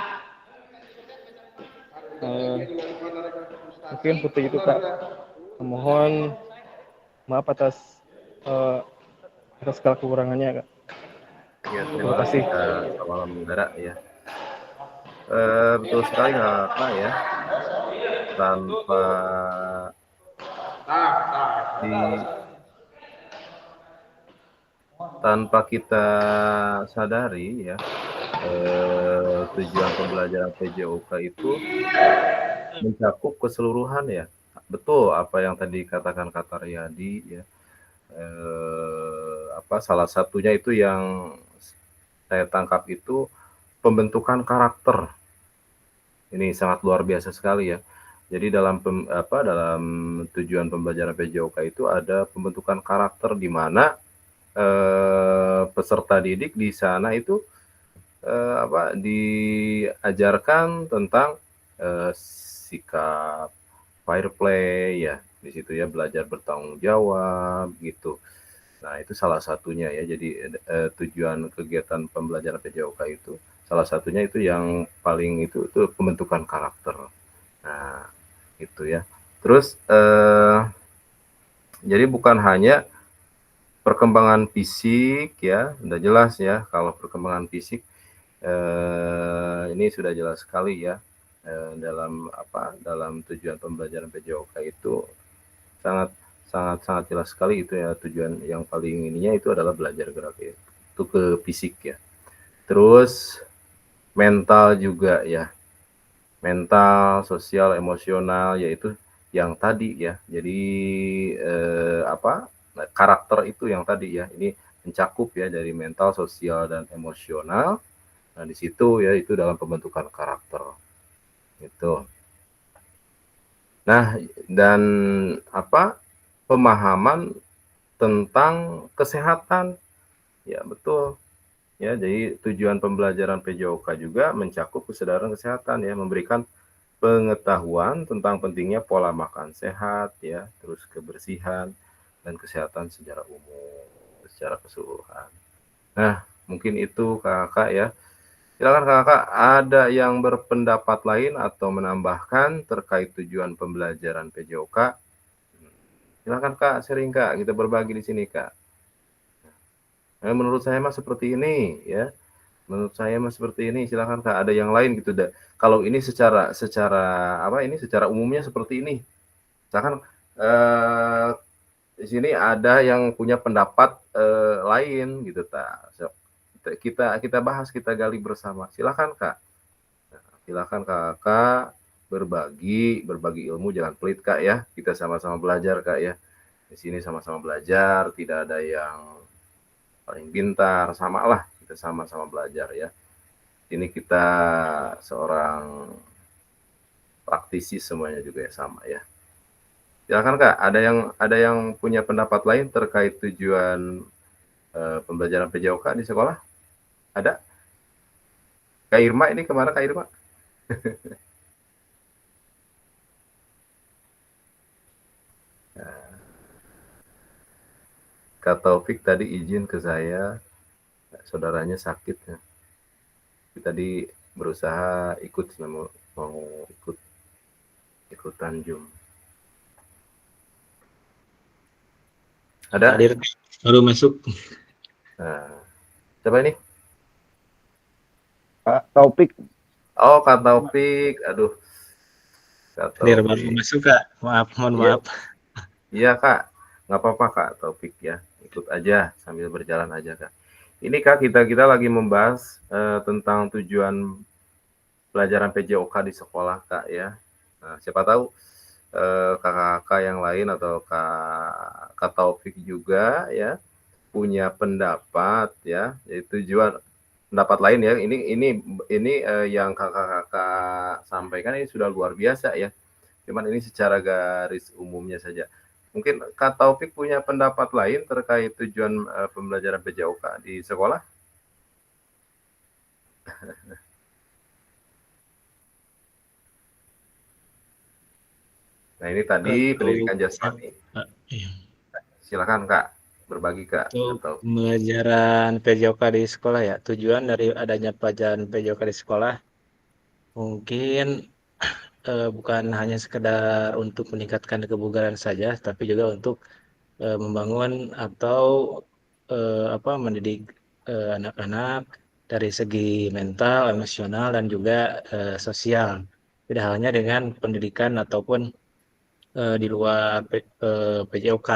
Mungkin seperti itu Kak. Mohon maaf atas segala kekurangannya Kak. Ya, terima kasih Kak Sawala Munggara ya. Betul sekali Kak ya. Tanpa tanpa kita sadari ya, tujuan pembelajaran PJOK itu mencakup keseluruhan ya. Betul apa yang tadi katakan Kak Riyadi ya. Salah satunya itu yang saya tangkap itu pembentukan karakter. Ini sangat luar biasa sekali ya. Jadi dalam dalam tujuan pembelajaran PJOK itu ada pembentukan karakter di mana peserta didik di sana itu diajarkan tentang sikap fair play ya, di situ ya, belajar bertanggung jawab gitu. Nah, itu salah satunya ya. Jadi tujuan kegiatan pembelajaran PJOK itu salah satunya itu yang paling itu pembentukan karakter. Nah, itu ya. Terus jadi bukan hanya perkembangan fisik ya, udah jelas ya. Kalau perkembangan fisik ini sudah jelas sekali ya, dalam tujuan pembelajaran PJOK itu sangat jelas sekali itu ya. Tujuan yang paling ininya itu adalah belajar gerak ya, itu ke fisik ya. Terus mental juga ya, mental, sosial, emosional, yaitu yang tadi ya. Jadi karakter itu yang tadi ya, ini mencakup ya dari mental, sosial, dan emosional. Nah, di situ ya itu dalam pembentukan karakter itu. Nah, dan pemahaman tentang kesehatan ya, betul ya. Jadi tujuan pembelajaran PJOK juga mencakup kesadaran kesehatan ya, memberikan pengetahuan tentang pentingnya pola makan sehat ya, terus kebersihan dan kesehatan secara umum, secara keseluruhan. Nah, mungkin itu Kakak ya. Silakan Kakak, ada yang berpendapat lain atau menambahkan terkait tujuan pembelajaran PJOK? Silakan Kak, sharing Kak, kita berbagi di sini Kak. Nah, menurut saya mah seperti ini ya. Menurut saya mah seperti ini. Silakan Kak, ada yang lain gitu. Kalau ini secara umumnya seperti ini. Misalkan di sini ada yang punya pendapat lain gitu kita bahas, kita gali bersama. Silakan Kak. Nah, silakan Kakak berbagi ilmu, jangan pelit Kak ya. Kita sama-sama belajar Kak ya. Di sini sama-sama belajar, tidak ada yang paling pintar, samalah, kita sama-sama belajar ya. Ini kita seorang praktisi semuanya juga ya, sama ya. Silakan Kak, ada yang punya pendapat lain terkait tujuan pembelajaran PJOK di sekolah? Ada? Kak Irma, ini kemana Kak Irma? Kak Taufik tadi izin ke saya, saudaranya sakit ya. Tadi berusaha ikut, mau ikutan Zoom. Ada? Hadir, baru masuk. Nah, siapa ini? Pak Taufik. Oh, Kak Taufik. Aduh. Kak Taufik. Hadir, baru masuk Kak. Mohon maaf. Iya Kak, nggak apa-apa Kak Taufik ya. Ikut aja sambil berjalan aja Kak. Ini Kak, kita lagi membahas tentang tujuan pelajaran PJOK di sekolah Kak ya. Nah, siapa tahu kakak-kakak yang lain atau Kak Taufik juga ya punya pendapat ya. Jadi tujuan pendapat lain ya. Ini yang kakak-kakak sampaikan ini sudah luar biasa ya. Cuman ini secara garis umumnya saja. Mungkin Kak Taufik punya pendapat lain terkait tujuan pembelajaran PJOK di sekolah? Nah, ini tadi pendidikan jasmani. Silakan Kak, berbagi Kak. Untuk pembelajaran PJOK di sekolah ya, tujuan dari adanya pelajaran PJOK di sekolah mungkin bukan hanya sekedar untuk meningkatkan kebugaran saja, tapi juga untuk membangun atau mendidik anak-anak dari segi mental, emosional, dan juga sosial. Tidak hanya dengan pendidikan ataupun di luar PJOK,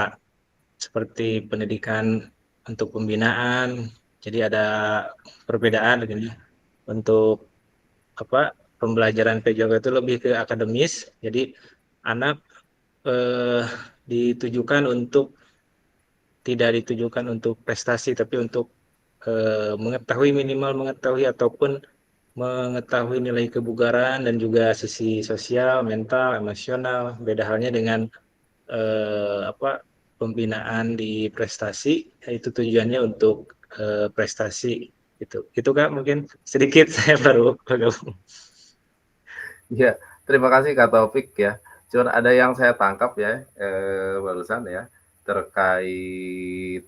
seperti pendidikan untuk pembinaan. Jadi ada perbedaan gini. Untuk pembelajaran PJOK itu lebih ke akademis. Jadi anak tidak ditujukan untuk prestasi, tapi untuk minimal mengetahui ataupun mengetahui nilai kebugaran dan juga sisi sosial, mental, emosional. Beda halnya dengan pembinaan di prestasi, itu tujuannya untuk prestasi gitu. Itu Kak, mungkin sedikit saya baru bergabung. Ya, terima kasih Kak Taufik ya. Cuman ada yang saya tangkap ya barusan ya terkait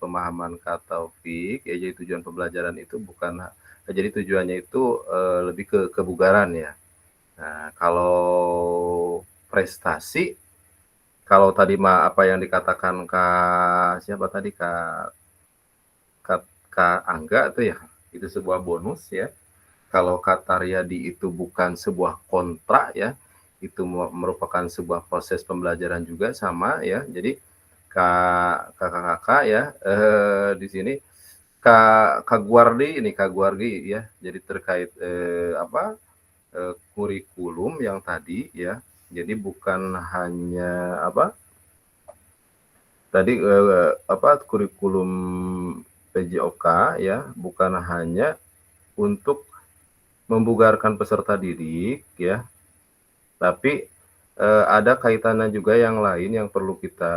pemahaman Kak Taufik ya, jadi tujuan pembelajaran itu bukan jadi tujuannya itu lebih ke kebugaran ya. Nah, kalau prestasi, kalau tadi apa yang dikatakan Kak siapa tadi Kak Angga tuh ya, itu sebuah bonus ya. Kalau kata Riyadi itu bukan sebuah kontrak ya, itu merupakan sebuah proses pembelajaran juga sama ya. Jadi kakak-kakak ya di sini Kak Guardi ya. Jadi terkait kurikulum yang tadi ya. Jadi bukan hanya kurikulum PJOK ya, bukan hanya untuk membugarkan peserta didik ya, tapi ada kaitannya juga yang lain yang perlu kita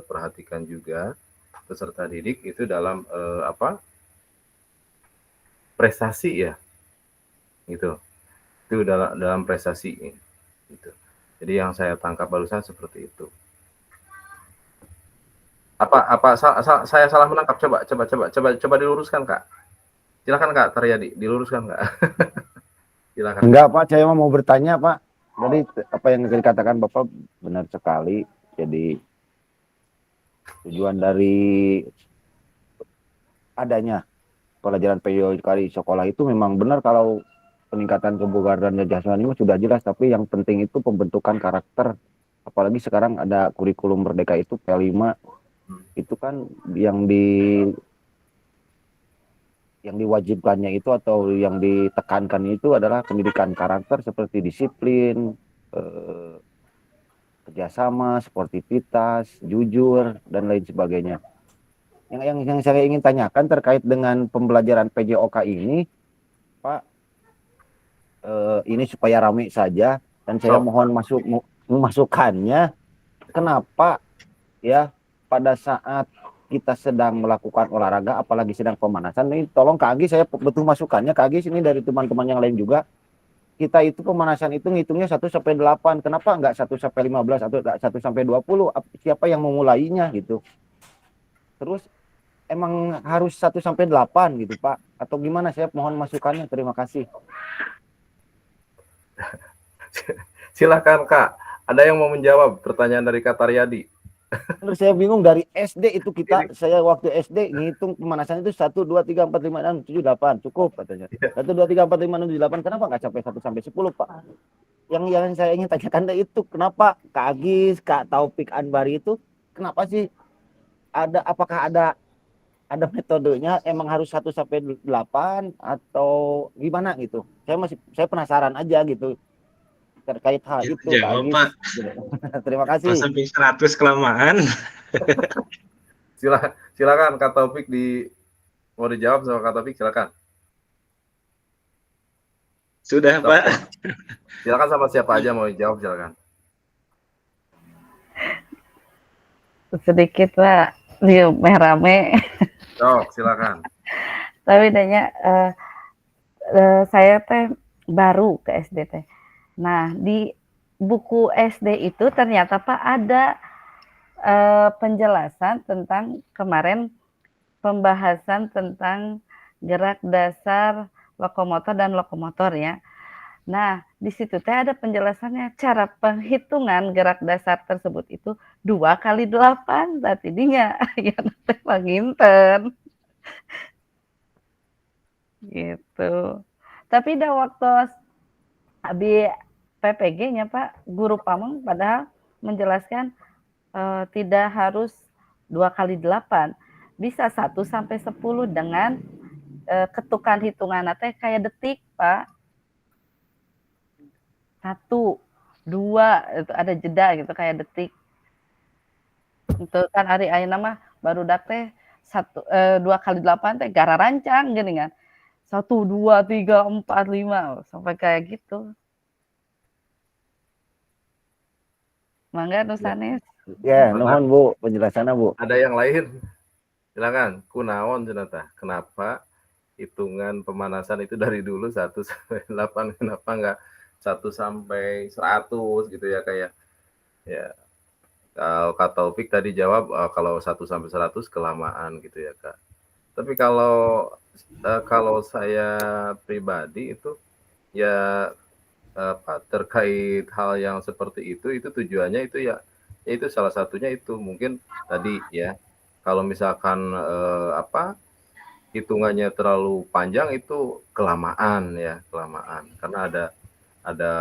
perhatikan juga. Peserta didik itu dalam prestasi ya, gitu. Itu dalam prestasi gitu. Jadi yang saya tangkap barusan seperti itu. Saya salah menangkap? Coba diluruskan Kak. Silakan Kak Taryadi, diluruskan Kak. Silakan. Enggak Pak, saya mau bertanya Pak. Jadi apa yang dikatakan Bapak benar sekali. Jadi tujuan dari adanya pelajaran PJOK di sekolah itu memang benar kalau peningkatan kebugaran dan jasmani sudah jelas, tapi yang penting itu pembentukan karakter. Apalagi sekarang ada kurikulum Merdeka itu P5. Itu kan yang diwajibkannya itu atau yang ditekankan itu adalah pendidikan karakter seperti disiplin, kerjasama, sportivitas, jujur, dan lain sebagainya. Yang saya ingin tanyakan terkait dengan pembelajaran PJOK ini, Pak, ini supaya ramai saja, dan saya mohon masukannya, kenapa ya pada saat kita sedang melakukan olahraga, apalagi sedang pemanasan, ini tolong Kak Agi, saya butuh masukannya Kak Agi, ini dari teman-teman yang lain juga. Kita itu pemanasan itu ngitungnya 1 sampai 8. Kenapa enggak 1 sampai 15 atau 1 sampai 20? Siapa yang memulainya gitu. Terus emang harus 1 sampai 8 gitu, Pak? Atau gimana? Saya mohon masukannya. Terima kasih. Silakan Kak. Ada yang mau menjawab pertanyaan dari Kak Taryadi? Terus saya bingung, dari SD itu saya waktu SD ngitung pemanasan itu 1, 2, 3, 4, 5, 6, 7, 8 cukup katanya. 1, 2, 3, 4, 5, 6, 7, 8 kenapa nggak sampai 1 sampai 10 Pak? Yang saya ingin tanyakan itu kenapa Kak Agis, Kak Taufik Anbari itu kenapa sih apakah ada metodenya, emang harus 1 sampai 8 atau gimana gitu? Saya penasaran aja gitu terkait hal itu Jawab, Pak. Terima kasih. Sampai 100 kelamaan. Silakan Kak Taufik mau dijawab sama Kak Taufik, silakan. Sudah, Pak. Silakan, sama siapa aja mau dijawab, silakan. Sedikit Pak, rame. Silakan. Tapi adanya saya teh baru ke SD teh. Nah, di buku SD itu ternyata Pak ada penjelasan tentang kemarin pembahasan tentang gerak dasar lokomotor dan lokomotor ya. Nah, di situ teh ada penjelasannya, cara penghitungan gerak dasar tersebut itu 2 kali 8 berarti dinya ya teh panginten. Gitu. Tapi dah waktu abi PPG-nya Pak, guru pamong padahal menjelaskan tidak harus 2 kali 8 bisa 1 sampai 10 dengan ketukan hitungan teh kayak detik, Pak. 1, 2 itu ada jeda gitu kayak detik. Itu kan ari ayeuna mah barudak teh 2 kali 8 teh gara rancang gini kan. 1, 2, 3, 4, 5 sampai kayak gitu. Mangga Nu Ya. sanes. Ya, Mangga. nuhun Bu penjelasannya Bu. Ada yang lain? Silakan. Kunaon cenah kenapa hitungan pemanasan itu dari dulu 1 sampai 8, kenapa enggak 1 sampai 100 gitu ya kayak ya. Kalau Kak Taufik tadi jawab kalau 1 sampai 100 kelamaan gitu ya, Kak. Tapi kalau saya pribadi itu ya terkait hal yang seperti itu tujuannya itu ya itu salah satunya itu mungkin tadi ya kalau misalkan hitungannya terlalu panjang itu kelamaan karena ada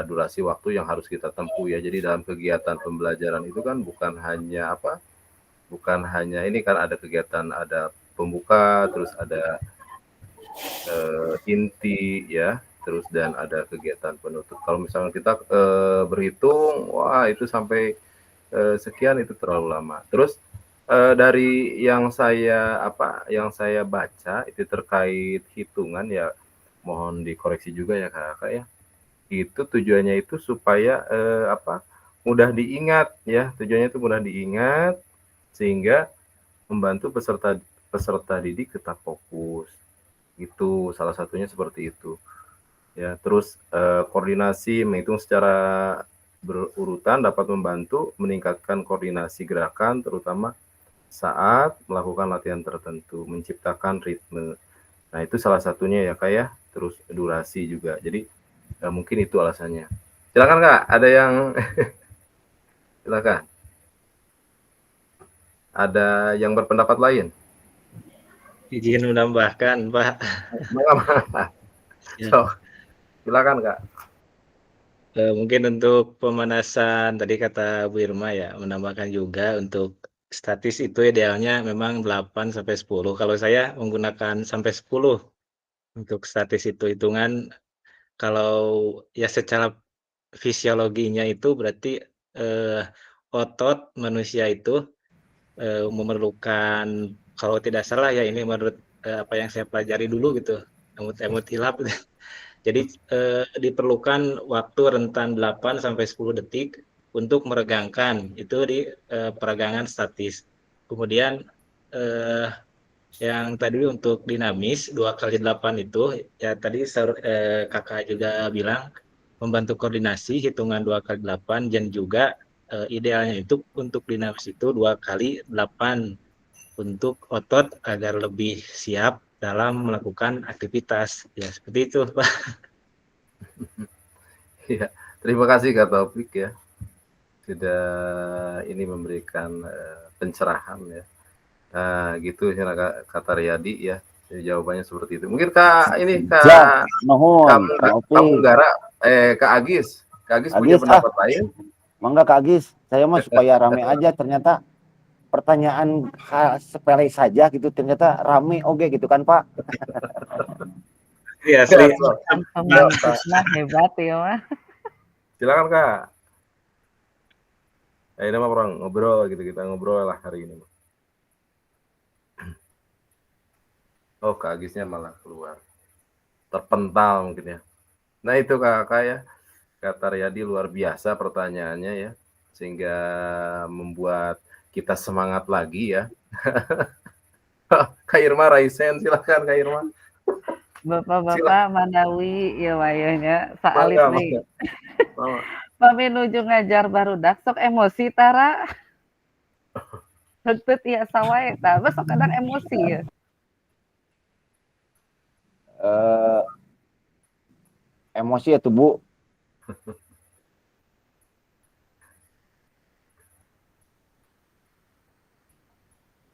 durasi waktu yang harus kita tempuh ya. Jadi dalam kegiatan pembelajaran itu kan bukan hanya ini kan ada kegiatan, ada pembuka, terus ada inti ya, terus dan ada kegiatan penutup. Kalau misalnya kita berhitung, wah itu sampai sekian itu terlalu lama. Terus dari yang saya baca itu terkait hitungan ya, mohon dikoreksi juga ya Kakak ya. Itu tujuannya itu supaya mudah diingat ya, tujuannya itu mudah diingat sehingga membantu peserta didik tetap fokus. Itu salah satunya seperti itu. Ya, terus koordinasi menghitung secara berurutan dapat membantu meningkatkan koordinasi gerakan terutama saat melakukan latihan tertentu, menciptakan ritme. Nah, itu salah satunya ya Kak ya. Terus durasi juga. Jadi mungkin itu alasannya. Silakan Kak, ada yang silakan. Ada yang berpendapat lain? Izin menambahkan, Pak. So, silakan Kak. Mungkin untuk pemanasan tadi kata Bu Irma ya, menambahkan juga untuk statis itu idealnya memang 8 sampai 10. Kalau saya menggunakan sampai 10 untuk statis itu hitungan kalau ya secara fisiologinya itu berarti otot manusia itu memerlukan kalau tidak salah ya ini menurut apa yang saya pelajari dulu gitu, emut hilap gitu. Jadi diperlukan waktu rentan 8 sampai 10 detik untuk meregangkan itu di peregangan statis. Kemudian yang tadi untuk dinamis 2 kali 8 itu ya tadi Kakak juga bilang membantu koordinasi hitungan 2 kali 8 dan juga idealnya itu untuk dinamis itu 2 kali 8 untuk otot agar lebih siap dalam melakukan aktivitas. Ya, seperti itu, Pak. Ya, terima kasih Kak Taufik ya. Sudah ini memberikan pencerahan ya. Nah, gitu ya kata Riyadi ya. Jawabannya seperti itu. Mungkin Kak Munggara Kak Agis. Kak Agis punya pendapat lain? Mangga Kak Agis, saya mah supaya rame aja ternyata pertanyaan sepele saja gitu ternyata rame oke gitu kan Pak. Iya, asli. Hebat ya mah. Silakan Kak. Ini mah orang ngobrol gitu, kita ngobrol lah hari ini. Oh, Kak Agisnya malah keluar. Terpental mungkin ya. Nah, itu Kakak ya. Kata Riyadi luar biasa pertanyaannya ya. Sehingga membuat kita semangat lagi ya. Kak Irma Raisen, silakan Kak Irma. Bapak-bapak Manawi ya wayahnya saalit nih. Pami nuju ngajar barudak sok emosi tara. Heuteut ieu sawae tah, sok kadang emosi ya. Emosi ya tuh Bu.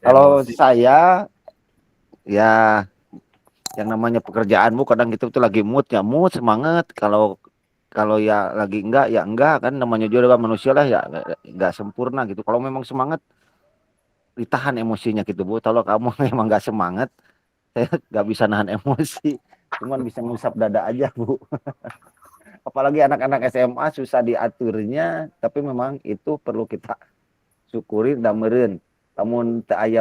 Kalau saya ya yang namanya pekerjaan Bu kadang gitu tuh lagi mood semangat, kalau ya lagi enggak ya enggak kan, namanya juga manusia lah ya enggak sempurna gitu. Kalau memang semangat ditahan emosinya gitu Bu. Kalau kamu emang nggak semangat, saya nggak bisa nahan emosi, cuman bisa ngusap dada aja Bu. Apalagi anak-anak SMA susah diaturnya, tapi memang itu perlu kita syukuri dan meureun. Namun teu aya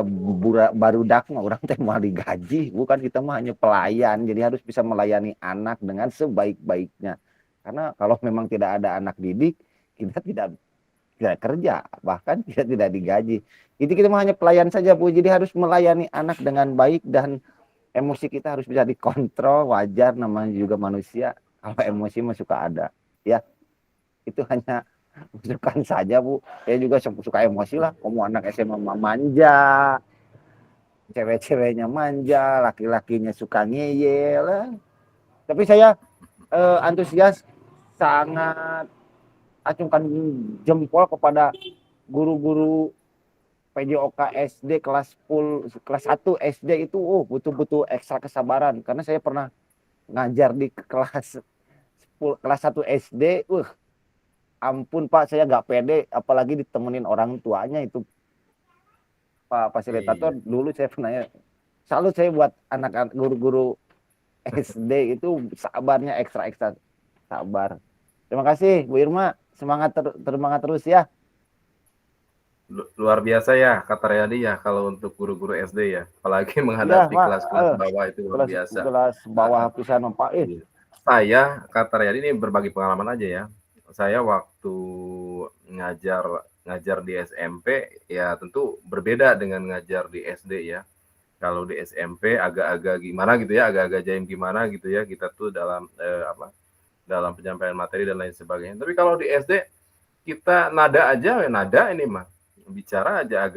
barudak mah urang teh mah digaji, bukan, kita mah hanya pelayan, jadi harus bisa melayani anak dengan sebaik-baiknya. Karena kalau memang tidak ada anak didik, kita tidak kerja, bahkan kita tidak digaji. Jadi kita mah hanya pelayan saja Bu, jadi harus melayani anak dengan baik dan emosi kita harus bisa dikontrol, wajar, namanya juga manusia. Kalau emosi mah suka ada, ya. Itu hanya masukan saja Bu. Saya juga suka emosi lah. Kamu anak SMA manja, cewek-ceweknya manja, laki-lakinya suka ngeyel lah. Tapi saya antusias, sangat acungkan jempol kepada guru-guru PJOK SD kelas 1 SD itu butuh ekstra kesabaran, karena saya pernah ngajar di kelas 1 SD. Ampun Pak, saya nggak pede apalagi ditemenin orang tuanya itu. Pak fasilitator dulu saya pernah, salut saya buat anak-anak guru-guru SD itu, sabarnya ekstra sabar. Terima kasih Bu Irma, semangat terus ya. Luar biasa ya kata Riyadi ya kalau untuk guru-guru SD ya, apalagi menghadapi kelas-kelas bawah itu luar biasa. Kelas bawah pisan Pak. Saya kata Riyadi ini berbagi pengalaman aja ya. Saya waktu ngajar di SMP ya tentu berbeda dengan ngajar di SD ya. Kalau di SMP agak-agak gimana gitu ya, agak-agak jaim gimana gitu ya, kita tuh dalam dalam penyampaian materi dan lain sebagainya. Tapi kalau di SD kita nada aja, nada ini mah bicara aja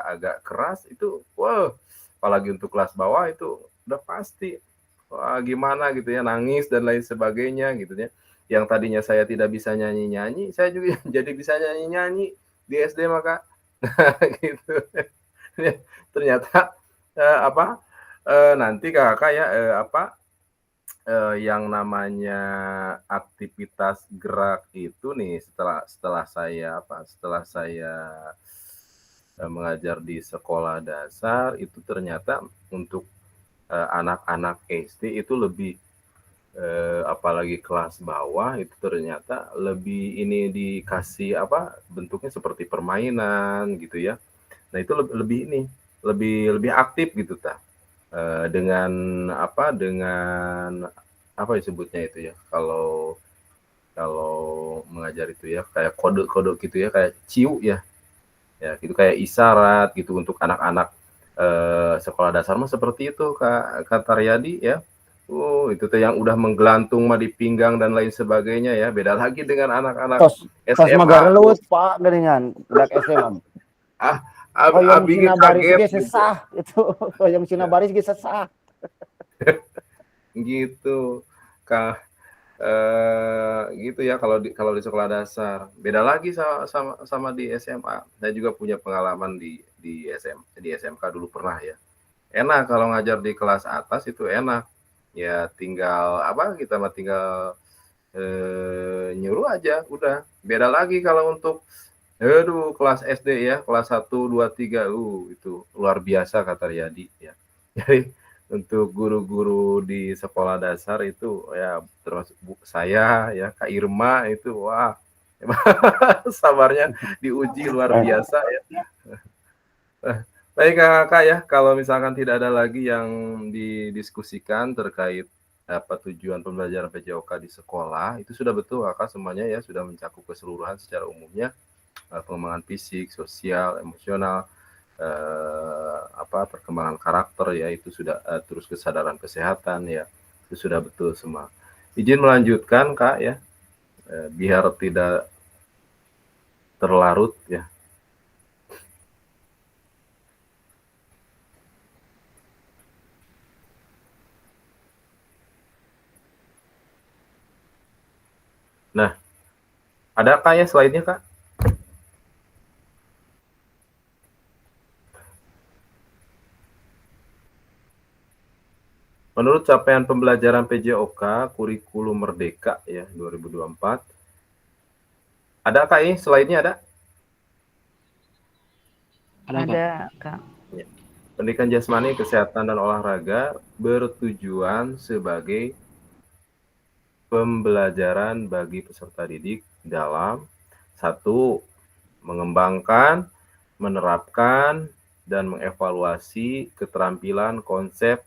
agak keras itu, wow. Apalagi untuk kelas bawah itu udah pasti wah gimana gitu ya, nangis dan lain sebagainya gitu ya. Yang tadinya saya tidak bisa nyanyi-nyanyi, saya juga jadi bisa nyanyi-nyanyi di SD maka gitu. Ternyata nanti kakak ya yang namanya aktivitas gerak itu nih setelah saya mengajar di sekolah dasar itu ternyata untuk anak-anak SD itu lebih apalagi kelas bawah itu ternyata lebih ini dikasih bentuknya seperti permainan gitu ya. Nah itu lebih lebih aktif gitu dengan apa disebutnya itu ya, kalau mengajar itu ya kayak kode-kode gitu ya, kayak ciu ya gitu, kayak isyarat gitu untuk anak-anak sekolah dasar mah seperti itu kata Riyadi ya. Itu tuh yang udah menggelantung mah di pinggang dan lain sebagainya ya, beda lagi dengan anak-anak SMA. Magarelut Pak geningan budak SMA. Hoyong Cina baris ge sesah itu, hoyong Cina baris ge sesah. Gitu gitu ya kalau di sekolah dasar. Beda lagi sama di SMA. Saya juga punya pengalaman di SMK dulu pernah ya. Enak kalau ngajar di kelas atas itu enak. Ya tinggal kita mah tinggal nyuruh aja udah. Beda lagi kalau untuk kelas SD ya, kelas 1, 2, 3, itu luar biasa kata Riyadi ya. Jadi untuk guru-guru di sekolah dasar itu ya termasuk saya ya, Kak Irma itu wah sabarnya diuji luar biasa ya. Baik Kakak ya, kalau misalkan tidak ada lagi yang didiskusikan terkait tujuan pembelajaran PJOK di sekolah, itu sudah betul Kakak semuanya ya, sudah mencakup keseluruhan secara umumnya. Pengembangan fisik, sosial, emosional, perkembangan karakter ya, itu sudah terus kesadaran kesehatan ya, itu sudah betul semua. Izin melanjutkan Kak ya, biar tidak terlarut ya. Nah, ada Kak ya slide-nya Kak? Menurut capaian pembelajaran PJOK Kurikulum Merdeka ya 2024. Ada Kak ini slide-nya ada? Ada, Kak. Ya. Pendidikan jasmani, kesehatan, dan olahraga bertujuan sebagai pembelajaran bagi peserta didik dalam satu, mengembangkan, menerapkan, dan mengevaluasi keterampilan konsep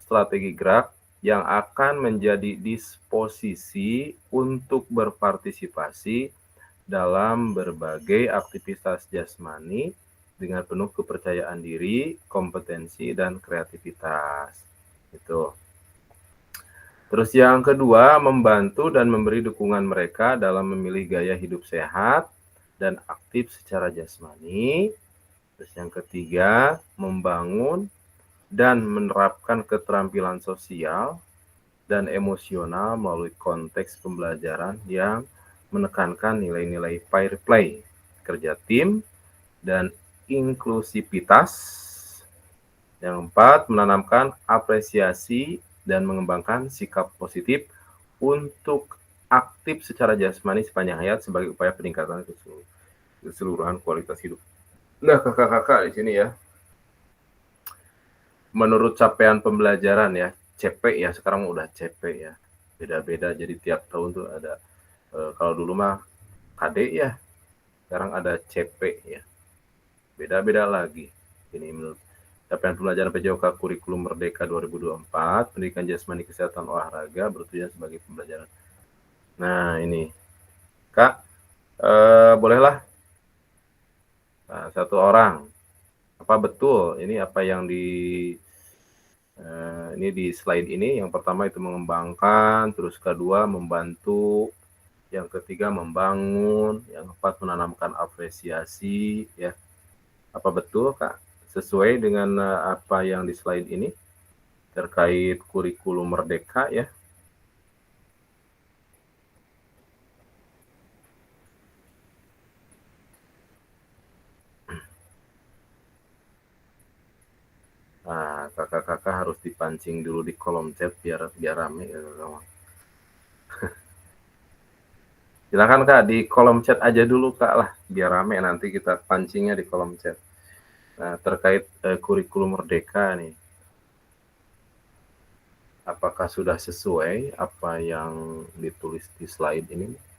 strategi gerak yang akan menjadi disposisi untuk berpartisipasi dalam berbagai aktivitas jasmani dengan penuh kepercayaan diri, kompetensi, dan kreativitas. Itu. Terus yang kedua, membantu dan memberi dukungan mereka dalam memilih gaya hidup sehat dan aktif secara jasmani. Terus yang ketiga, membangun dan menerapkan keterampilan sosial dan emosional melalui konteks pembelajaran yang menekankan nilai-nilai fair play, kerja tim, dan inklusivitas. Yang keempat, menanamkan apresiasi dan mengembangkan sikap positif untuk aktif secara jasmani sepanjang hayat sebagai upaya peningkatan keseluruhan kualitas hidup. Nah, kakak-kakak di sini ya, menurut capaian pembelajaran ya, CP ya, sekarang udah CP ya, beda-beda, jadi tiap tahun tuh ada, kalau dulu mah KD ya, sekarang ada CP ya, beda-beda lagi. Ini menurut capaian pembelajaran PJOK Kurikulum Merdeka 2024, pendidikan jasmani, kesehatan, olahraga bertujuan sebagai pembelajaran. Nah ini, Kak, bolehlah satu orang, apa betul ini apa yang ini di slide ini, yang pertama itu mengembangkan, terus kedua membantu, yang ketiga membangun, yang keempat menanamkan apresiasi ya. Apa betul Kak sesuai dengan apa yang di slide ini terkait kurikulum merdeka ya? Nah, kakak-kakak harus dipancing dulu di kolom chat biar rame ya kawan. Silakan Kak, di kolom chat aja dulu Kak lah, biar rame, nanti kita pancingnya di kolom chat. Nah, terkait kurikulum merdeka nih, apakah sudah sesuai apa yang ditulis di slide ini?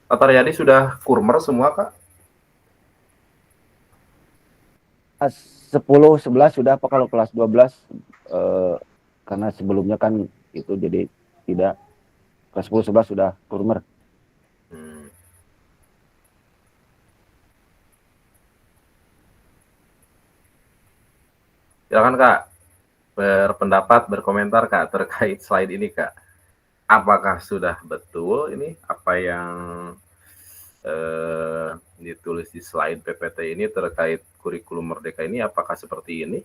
Pak Taryadi sudah kurmer semua Kak? 10-11 sudah Pak, kalau kelas 12 karena sebelumnya kan itu jadi tidak, kelas 10-11 sudah kurmer. Silakan Kak, berpendapat, berkomentar Kak terkait slide ini Kak. Apakah sudah betul ini apa yang ditulis di slide PPT ini terkait kurikulum merdeka ini, apakah seperti ini?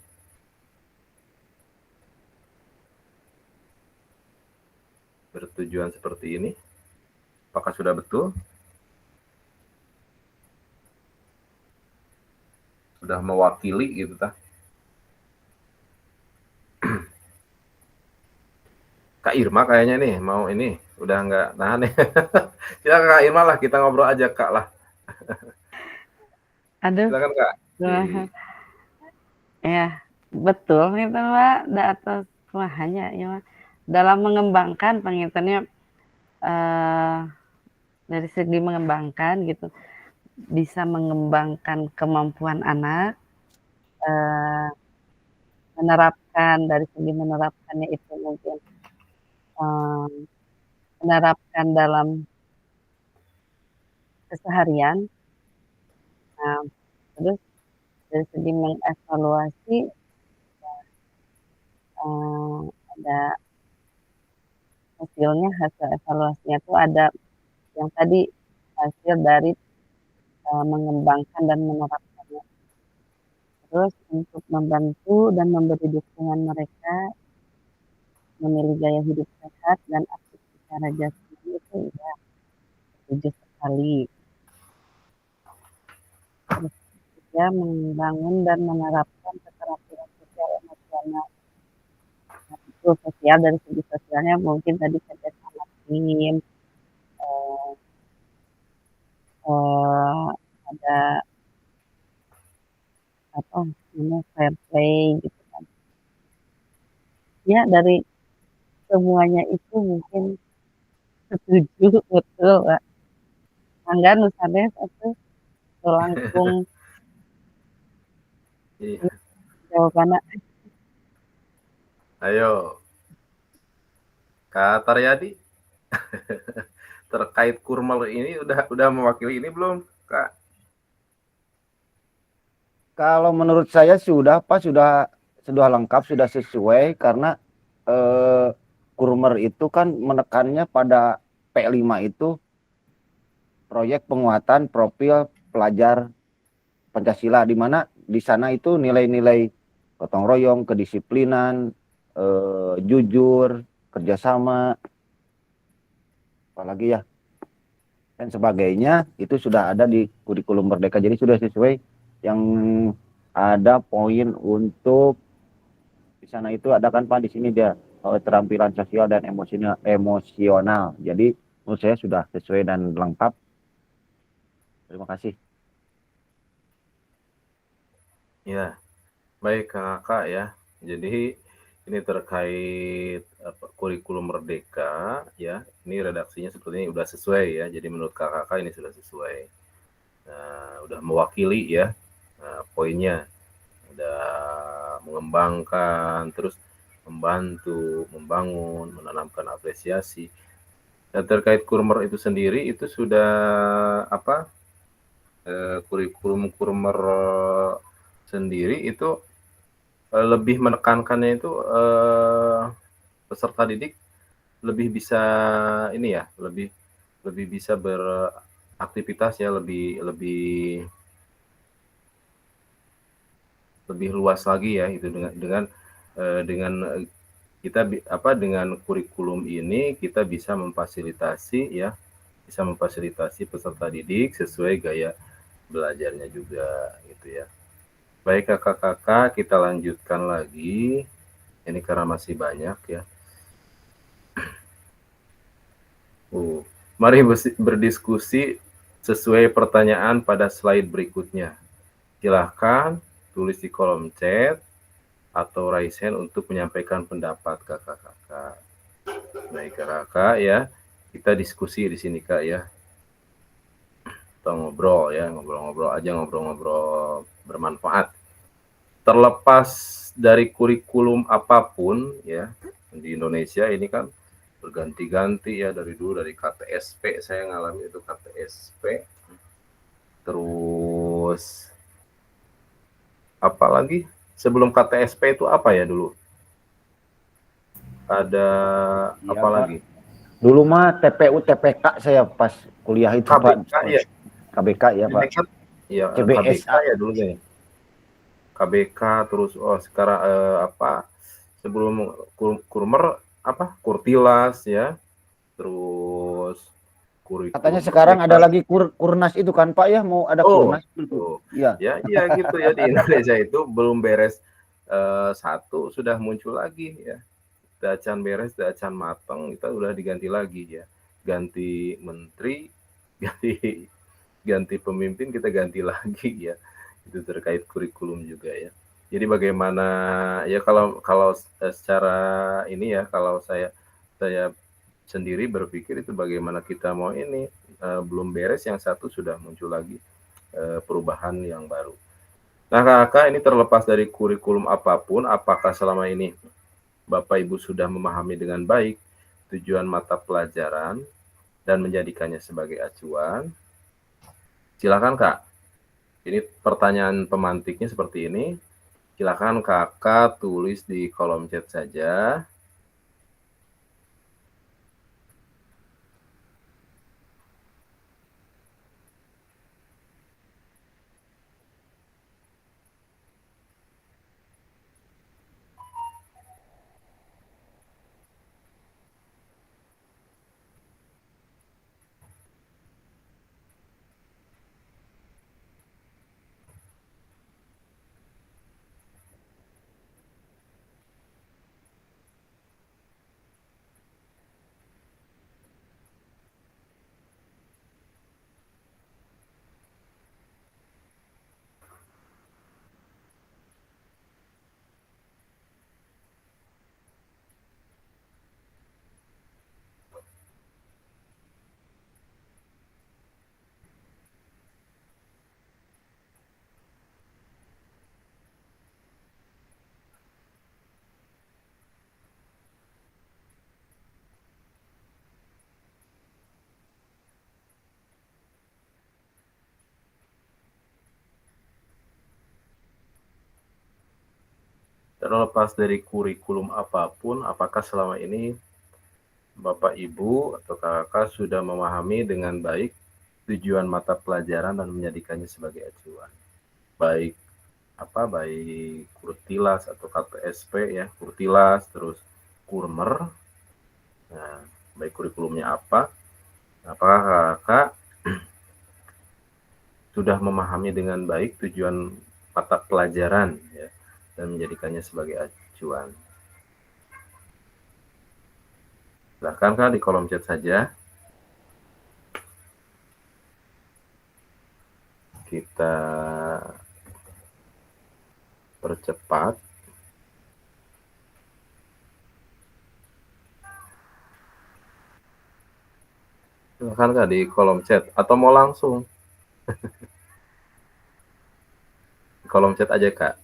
Bertujuan seperti ini? Apakah sudah betul? Sudah mewakili gitu tak? Kak Irma kayaknya nih mau ini udah nggak nahan nih. Silakan Kak Irma lah, kita ngobrol aja Kak lah. Aduh. Silakan Kak. Ya, betul gitu Pak, atas hanya ya dalam mengembangkan pengintannya dari segi mengembangkan gitu, bisa mengembangkan kemampuan anak, menerapkan, dari segi menerapkannya itu mungkin menerapkan dalam keseharian. Nah, terus dari segi mengevaluasi ada hasil evaluasinya itu ada yang tadi hasil dari mengembangkan dan menerapkannya. Terus untuk membantu dan memberi dukungan mereka memilih gaya hidup sehat dan aktif secara jasmani itu ya setuju sekali. Terus juga membangun dan menerapkan keterampilan sosial emosional. Nah, itu sosial dari segi sosialnya mungkin tadi kerjasama tim, ada apa namanya fair play gitu kan. Ya dari semuanya itu mungkin setuju betul Pak. Mangga nu sanes atuh langkung Iya. jawabanna. Ayo, Kak Taryadi. Terkait kurma ini udah mewakili ini belum, Kak? Kalau menurut saya sudah Pak, sudah lengkap, sudah sesuai karena kurmer itu kan menekannya pada P5 itu proyek penguatan profil pelajar Pancasila, di mana di sana itu nilai-nilai gotong royong, kedisiplinan, jujur, kerjasama, apalagi ya, dan sebagainya itu sudah ada di kurikulum Merdeka. Jadi sudah sesuai, yang ada poin untuk di sana itu ada kan Pak, di sini dia keterampilan sosial dan emosional. Jadi menurut saya sudah sesuai dan lengkap. Terima kasih. Ya, baik Kakak ya. Jadi ini terkait kurikulum Merdeka ya. Ini redaksinya sepertinya sudah sesuai ya. Jadi menurut Kakak ini sudah sesuai. Udah mewakili ya poinnya. Udah mengembangkan, terus membantu, membangun, menanamkan apresiasi. Dan terkait kurmer itu sendiri itu sudah apa? Kurikulum kurmer sendiri itu lebih menekankannya itu peserta didik lebih bisa ini ya, lebih bisa beraktivitas ya, lebih luas lagi ya itu dengan kita dengan kurikulum ini kita bisa memfasilitasi ya, bisa memfasilitasi peserta didik sesuai gaya belajarnya juga gitu ya. Baik kakak-kakak, kita lanjutkan lagi. Ini karena masih banyak ya. Mari berdiskusi sesuai pertanyaan pada slide berikutnya. Silahkan tulis di kolom chat atau raise hand untuk menyampaikan pendapat kakak-kakak. Baik kakak ya, kita diskusi di sini kak ya. Kita ngobrol ya, ngobrol-ngobrol aja, ngobrol-ngobrol bermanfaat. Terlepas dari kurikulum apapun ya, di Indonesia ini kan berganti-ganti ya, dari dulu dari KTSP, saya ngalami itu KTSP, terus apalagi sebelum KTSP itu apa ya dulu? Ada ya, apa Pak. lagi? Dulu mah TPU TPK saya pas kuliah itu KBK, Pak. Ya. KBK ya Pak. Iya, CBS KBK ya dulu ya. KBK terus sekarang sebelum kurmer Kurtilas ya. Terus kurikulum. Katanya sekarang ada lagi Kurnas itu kan Pak ya, mau ada Kurnas gitu. Iya. Ya gitu ya, di Indonesia itu belum beres satu sudah muncul lagi ya. Dacan beres, dacan matang, kita udah diganti lagi ya. Ganti menteri, ganti pemimpin, kita ganti lagi ya. Itu terkait kurikulum juga ya. Jadi bagaimana ya kalau secara ini ya, kalau saya sendiri berpikir itu bagaimana kita mau ini belum beres yang satu sudah muncul lagi perubahan yang baru. Nah kakak, ini terlepas dari kurikulum apapun, apakah selama ini Bapak Ibu sudah memahami dengan baik tujuan mata pelajaran dan menjadikannya sebagai acuan? Silakan Kak. Ini pertanyaan pemantiknya seperti ini. Silakan kakak tulis di kolom chat saja. Terlepas dari kurikulum apapun, apakah selama ini Bapak Ibu atau kakak sudah memahami dengan baik tujuan mata pelajaran dan menjadikannya sebagai acuan? Baik Kurtilas atau KPSP ya, Kurtilas, terus Kurmer. Nah, baik kurikulumnya apa? Apakah kakak sudah memahami dengan baik tujuan mata pelajaran ya, dan menjadikannya sebagai acuan? Silahkan Kak di kolom chat saja. Kita percepat. Silahkan Kak di kolom chat atau mau langsung? Di kolom chat aja Kak.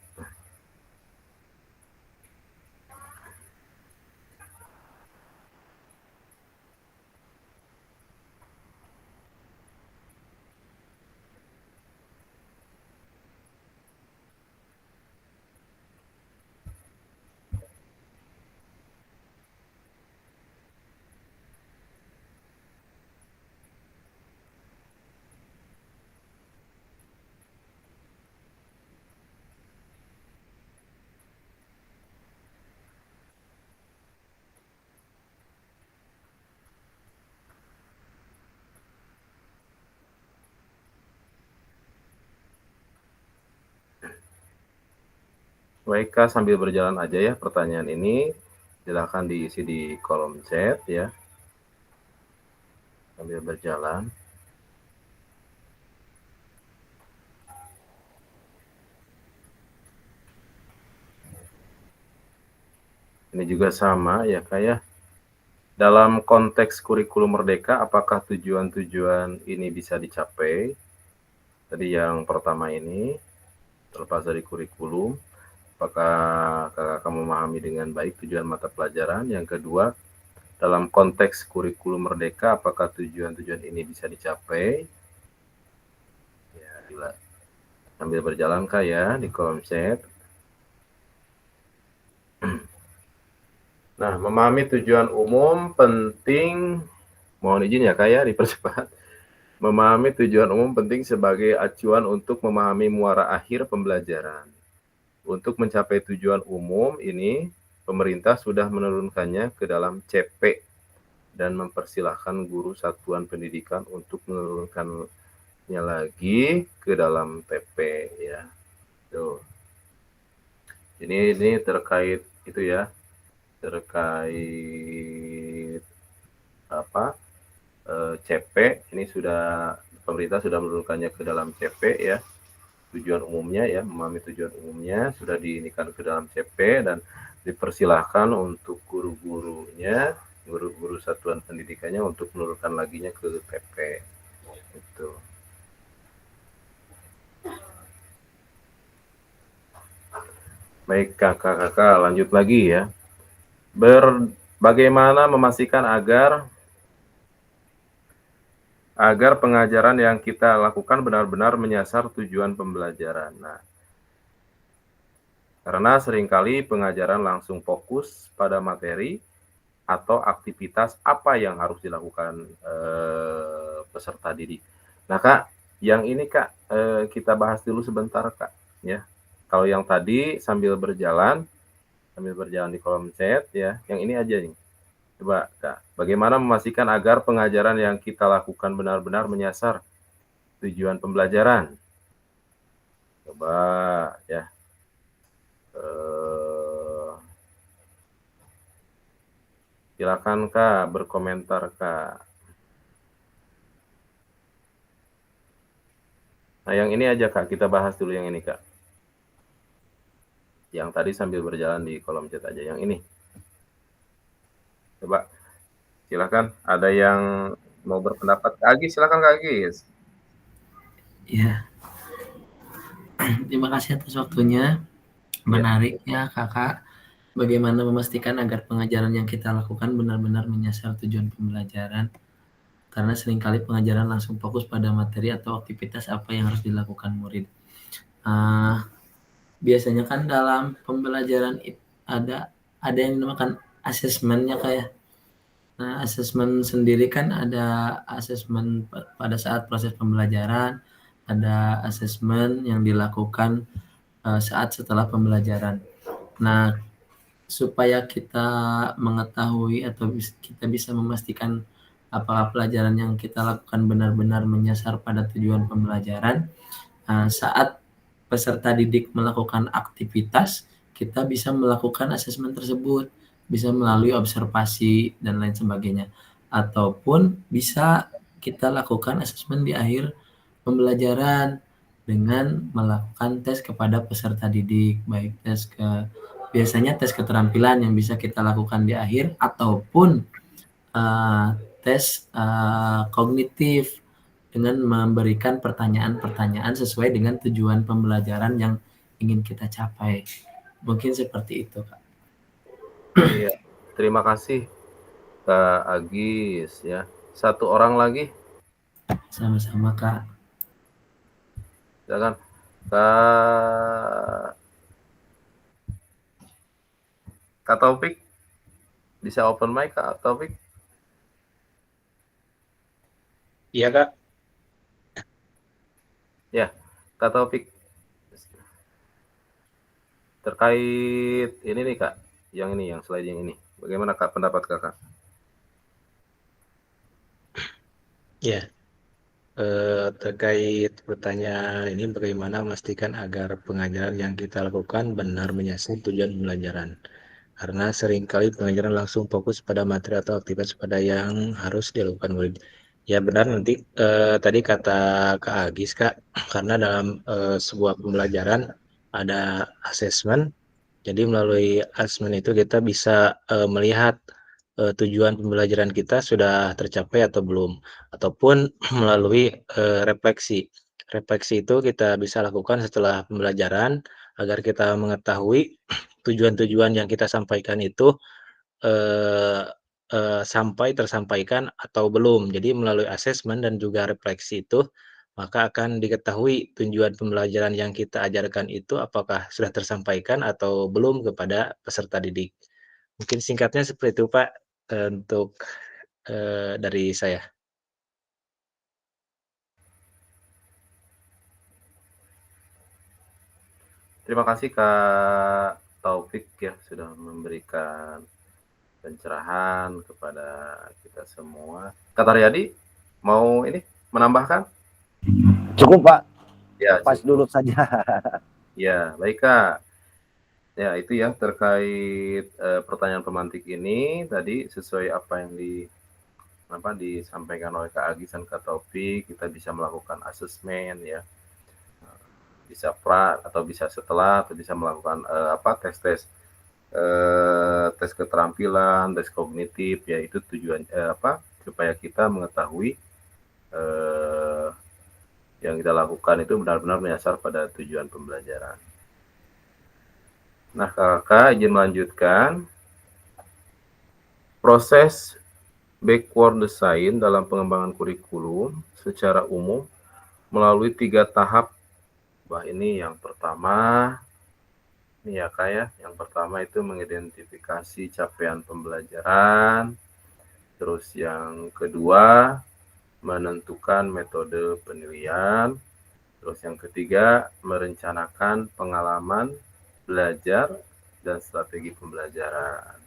Baik Kak, sambil berjalan aja ya pertanyaan ini. Silahkan diisi di kolom chat ya. Sambil berjalan. Ini juga sama ya Kak ya. Dalam konteks kurikulum merdeka, apakah tujuan-tujuan ini bisa dicapai? Tadi yang pertama ini, terlepas dari kurikulum, apakah kakak memahami dengan baik tujuan mata pelajaran? Yang kedua, dalam konteks kurikulum merdeka, apakah tujuan-tujuan ini bisa dicapai? Ya, bila sambil berjalan Kak ya di kolom chat. Nah, memahami tujuan umum penting, mohon izin ya Kak ya, dipercepat. Memahami tujuan umum penting sebagai acuan untuk memahami muara akhir pembelajaran. Untuk mencapai tujuan umum ini, pemerintah sudah menurunkannya ke dalam CP dan mempersilahkan guru satuan pendidikan untuk menurunkannya lagi ke dalam TP ya. Tuh. Ini terkait itu ya. Terkait CP ini pemerintah sudah menurunkannya ke dalam CP ya, tujuan umumnya ya, memahami tujuan umumnya sudah diinikan ke dalam CP dan dipersilahkan untuk guru-gurunya, guru-guru satuan pendidikannya untuk menurunkan laginya ke TP itu. Baik kakak-kakak, lanjut lagi ya. Bagaimana memastikan agar agar pengajaran yang kita lakukan benar-benar menyasar tujuan pembelajaran. Nah, karena seringkali pengajaran langsung fokus pada materi atau aktivitas apa yang harus dilakukan peserta didik. Nah, Kak, yang ini Kak, kita bahas dulu sebentar Kak, ya. Kalau yang tadi sambil berjalan di kolom chat ya, yang ini aja nih. Coba Kak, bagaimana memastikan agar pengajaran yang kita lakukan benar-benar menyasar tujuan pembelajaran? Coba ya. Silakan Kak, berkomentar Kak. Nah, yang ini aja Kak, kita bahas dulu yang ini Kak. Yang tadi sambil berjalan di kolom chat aja, yang ini. Coba, silakan. Ada yang mau berpendapat? Kak Agis, silakan Kak Agis. Ya, terima kasih atas waktunya. Menarik ya Kakak. Bagaimana memastikan agar pengajaran yang kita lakukan benar-benar menyasar tujuan pembelajaran. Karena seringkali pengajaran langsung fokus pada materi atau aktivitas apa yang harus dilakukan murid. Biasanya kan dalam pembelajaran ada yang dinamakan asesmennya kayak. Nah, asesmen sendiri kan ada asesmen pada saat proses pembelajaran, ada asesmen yang dilakukan saat setelah pembelajaran. Nah, supaya kita mengetahui atau kita bisa memastikan apakah pelajaran yang kita lakukan benar-benar menyasar pada tujuan pembelajaran, saat peserta didik melakukan aktivitas, kita bisa melakukan asesmen tersebut, bisa melalui observasi dan lain sebagainya, ataupun bisa kita lakukan asesmen di akhir pembelajaran dengan melakukan tes kepada peserta didik, baik biasanya tes keterampilan yang bisa kita lakukan di akhir, ataupun tes kognitif dengan memberikan pertanyaan-pertanyaan sesuai dengan tujuan pembelajaran yang ingin kita capai. Mungkin seperti itu, Kak. Iya, terima kasih Kak Agis ya. Satu orang lagi. Sama-sama, Kak. Silakan Kak Taufik. Bisa open mic Kak Taufik? Iya Kak. Ya, Kak Taufik. Terkait ini nih Kak, yang slide yang ini. Bagaimana Kak pendapat Kakak? Ya, terkait pertanyaan ini bagaimana memastikan agar pengajaran yang kita lakukan benar menyasar tujuan pembelajaran. Karena seringkali pengajaran langsung fokus pada materi atau aktivitas pada yang harus dilakukan murid. Ya benar nanti tadi kata Kak Agis Kak, karena dalam sebuah pembelajaran ada asesmen. Jadi melalui asesmen itu kita bisa melihat tujuan pembelajaran kita sudah tercapai atau belum, ataupun melalui refleksi. Refleksi itu kita bisa lakukan setelah pembelajaran agar kita mengetahui tujuan-tujuan yang kita sampaikan itu sampai tersampaikan atau belum. Jadi melalui asesmen dan juga refleksi itu, maka akan diketahui tujuan pembelajaran yang kita ajarkan itu apakah sudah tersampaikan atau belum kepada peserta didik. Mungkin singkatnya seperti itu Pak, untuk dari saya. Terima kasih Kak Taufik ya sudah memberikan pencerahan kepada kita semua. Kak Taryadi mau ini menambahkan? Cukup Pak, Ya, pas dulu saja. Ya, baik Kak. Ya, itu ya terkait pertanyaan pemantik ini tadi sesuai apa yang disampaikan oleh Kak Agis dan Kak Taufik, kita bisa melakukan asesmen ya. Bisa pra atau bisa setelah atau bisa melakukan tes keterampilan, tes kognitif ya, itu tujuan supaya kita mengetahui yang kita lakukan itu benar-benar menyasar pada tujuan pembelajaran. Nah, Kakak izin melanjutkan proses backward design dalam pengembangan kurikulum secara umum melalui 3 tahap. Wah, ini yang pertama, ini ya Kak ya, yang pertama itu mengidentifikasi capaian pembelajaran, terus yang kedua menentukan metode penilaian, terus yang ketiga merencanakan pengalaman belajar dan strategi pembelajaran.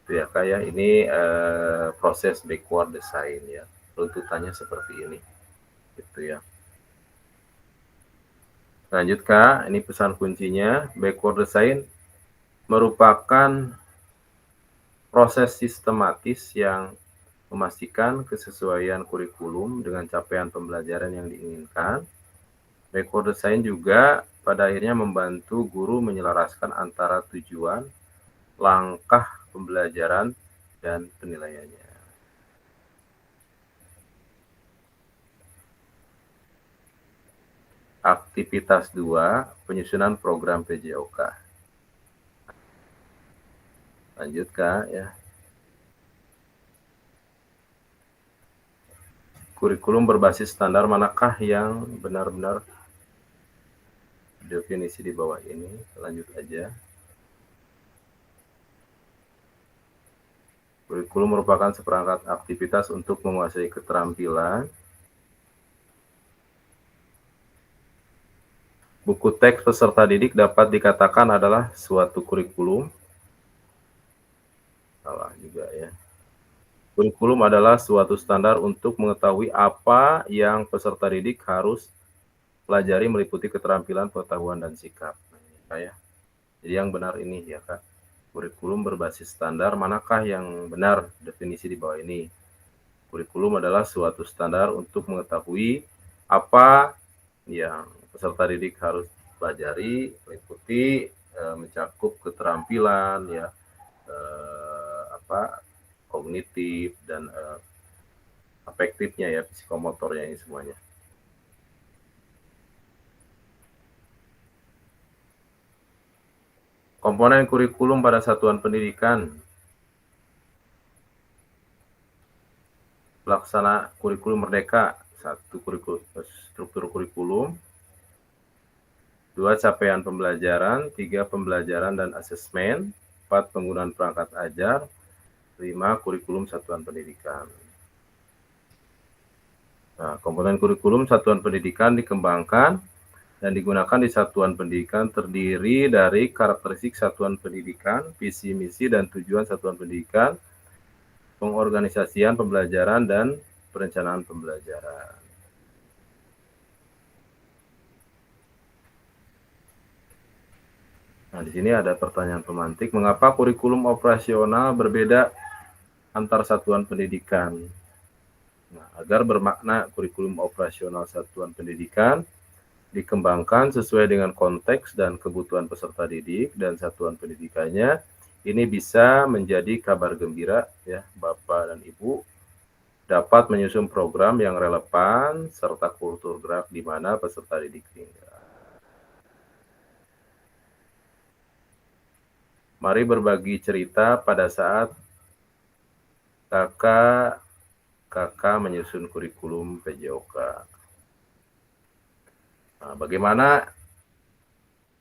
Itu ya Kak ya, ini proses backward design ya, runtutannya seperti ini, gitu ya. Lanjut Kak, ini pesan kuncinya, backward design merupakan proses sistematis yang memastikan kesesuaian kurikulum dengan capaian pembelajaran yang diinginkan. Backward design juga pada akhirnya membantu guru menyelaraskan antara tujuan, langkah pembelajaran, dan penilaiannya. Aktivitas 2, penyusunan program PJOK. Lanjut Kak ya. Kurikulum berbasis standar manakah yang benar-benar definisi di bawah ini? Lanjut aja. Kurikulum merupakan seperangkat aktivitas untuk menguasai keterampilan. Buku teks peserta didik dapat dikatakan adalah suatu kurikulum. Salah juga ya. Kurikulum adalah suatu standar untuk mengetahui apa yang peserta didik harus pelajari meliputi keterampilan, pengetahuan, dan sikap. Nah, ya. Jadi yang benar ini ya Kak. Kurikulum berbasis standar, manakah yang benar definisi di bawah ini? Kurikulum adalah suatu standar untuk mengetahui apa yang peserta didik harus pelajari, meliputi mencakup keterampilan ya, kognitif dan afektifnya ya, psikomotornya ini semuanya. Komponen kurikulum pada satuan pendidikan. Pelaksana kurikulum merdeka, 1 struktur kurikulum, 2 capaian pembelajaran, 3 pembelajaran dan asesmen, 4 penggunaan perangkat ajar, 5 kurikulum satuan pendidikan. Nah, komponen kurikulum satuan pendidikan dikembangkan dan digunakan di satuan pendidikan terdiri dari karakteristik satuan pendidikan, visi misi dan tujuan satuan pendidikan, pengorganisasian pembelajaran dan perencanaan pembelajaran. Nah, di sini ada pertanyaan pemantik, mengapa kurikulum operasional berbeda antar satuan pendidikan? Nah, agar bermakna kurikulum operasional satuan pendidikan dikembangkan sesuai dengan konteks dan kebutuhan peserta didik dan satuan pendidikannya, ini bisa menjadi kabar gembira ya, Bapak dan Ibu dapat menyusun program yang relevan serta kultur gerak di mana peserta didik tinggal. Mari berbagi cerita pada saat kakak menyusun kurikulum PJOK. Nah, bagaimana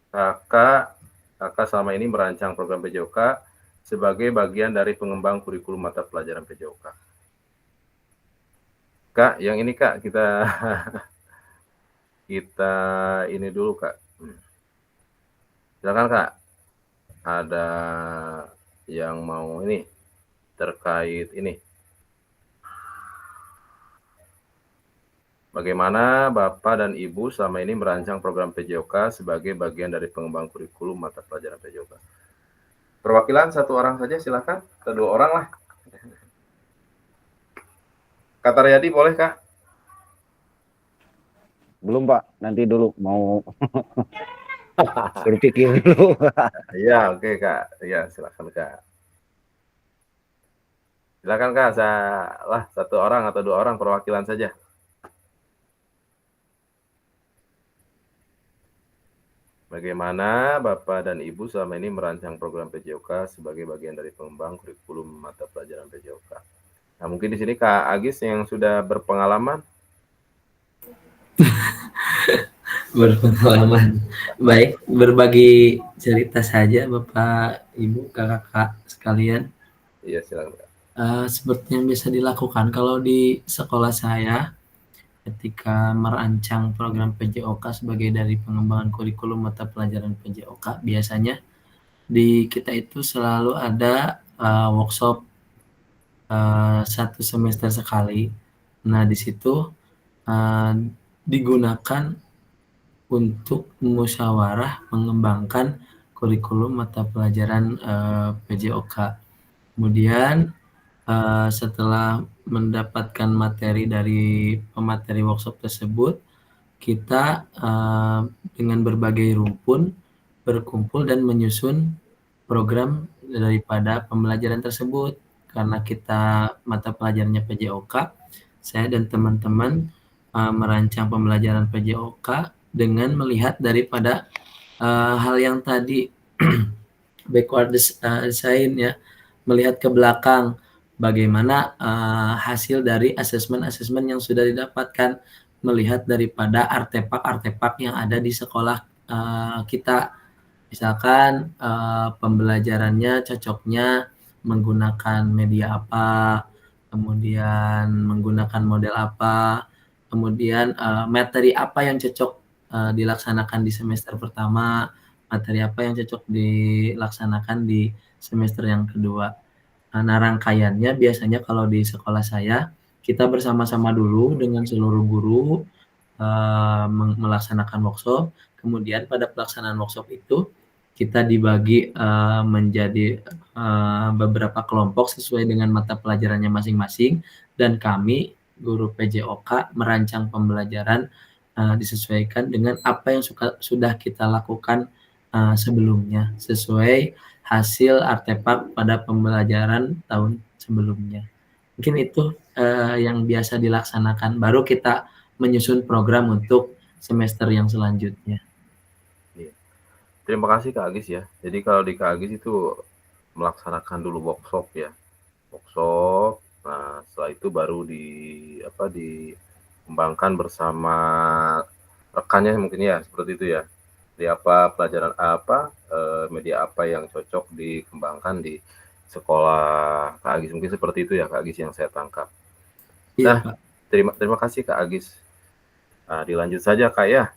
kakak selama ini merancang program PJOK sebagai bagian dari pengembang kurikulum mata pelajaran PJOK? Kak, yang ini Kak, kita ini dulu Kak. Silakan Kak. Ada yang mau ini terkait ini. Bagaimana Bapak dan Ibu selama ini merancang program PJOK sebagai bagian dari pengembang kurikulum mata pelajaran PJOK? Perwakilan 1 orang saja silakan, atau 2 orang lah. Kak Taryadi boleh Kak? Belum Pak, nanti dulu mau berpikir dulu. Iya, oke Kak. Iya, silakan Kak. Silakan Kak, 1 orang atau 2 orang perwakilan saja. Bagaimana Bapak dan Ibu selama ini merancang program PJOK sebagai bagian dari pengembang kurikulum mata pelajaran PJOK? Nah, mungkin di sini Kak Agis yang sudah berpengalaman. Berpengalaman. Baik, berbagi cerita saja Bapak, Ibu, Kakak sekalian. Iya, silakan Kak. Seperti yang bisa dilakukan kalau di sekolah saya ketika merancang program PJOK sebagai dari pengembangan kurikulum mata pelajaran PJOK, biasanya di kita itu selalu ada workshop 1 semester sekali. Nah, di situ digunakan untuk musyawarah mengembangkan kurikulum mata pelajaran PJOK. Kemudian setelah mendapatkan materi dari pemateri workshop tersebut, kita dengan berbagai rumpun berkumpul dan menyusun program daripada pembelajaran tersebut. Karena kita mata pelajarannya PJOK, saya dan teman-teman merancang pembelajaran PJOK dengan melihat daripada hal yang tadi backward design ya, melihat ke belakang bagaimana hasil dari asesmen-asesmen yang sudah didapatkan, melihat daripada artefak-artefak yang ada di sekolah kita. Misalkan pembelajarannya cocoknya menggunakan media apa, kemudian menggunakan model apa, kemudian materi apa yang cocok dilaksanakan di semester pertama, materi apa yang cocok dilaksanakan di semester yang kedua. Nah, rangkaiannya biasanya kalau di sekolah saya, kita bersama-sama dulu dengan seluruh guru melaksanakan workshop. Kemudian pada pelaksanaan workshop itu kita dibagi menjadi beberapa kelompok sesuai dengan mata pelajarannya masing-masing, dan kami guru PJOK merancang pembelajaran disesuaikan dengan apa yang sudah kita lakukan sebelumnya sesuai hasil artefak pada pembelajaran tahun sebelumnya. Mungkin itu yang biasa dilaksanakan. Baru kita menyusun program untuk semester yang selanjutnya. Terima kasih Kak Agis ya. Jadi kalau di Kak Agis itu melaksanakan dulu workshop ya. Workshop. Nah, setelah itu baru dikembangkan bersama rekannya mungkin ya, seperti itu ya. Di apa pelajaran apa, media apa yang cocok dikembangkan di sekolah Kak Agis. Mungkin seperti itu ya Kak Agis yang saya tangkap. Iya, Nah, Pak. terima kasih Kak Agis. Dilanjut saja Kak ya,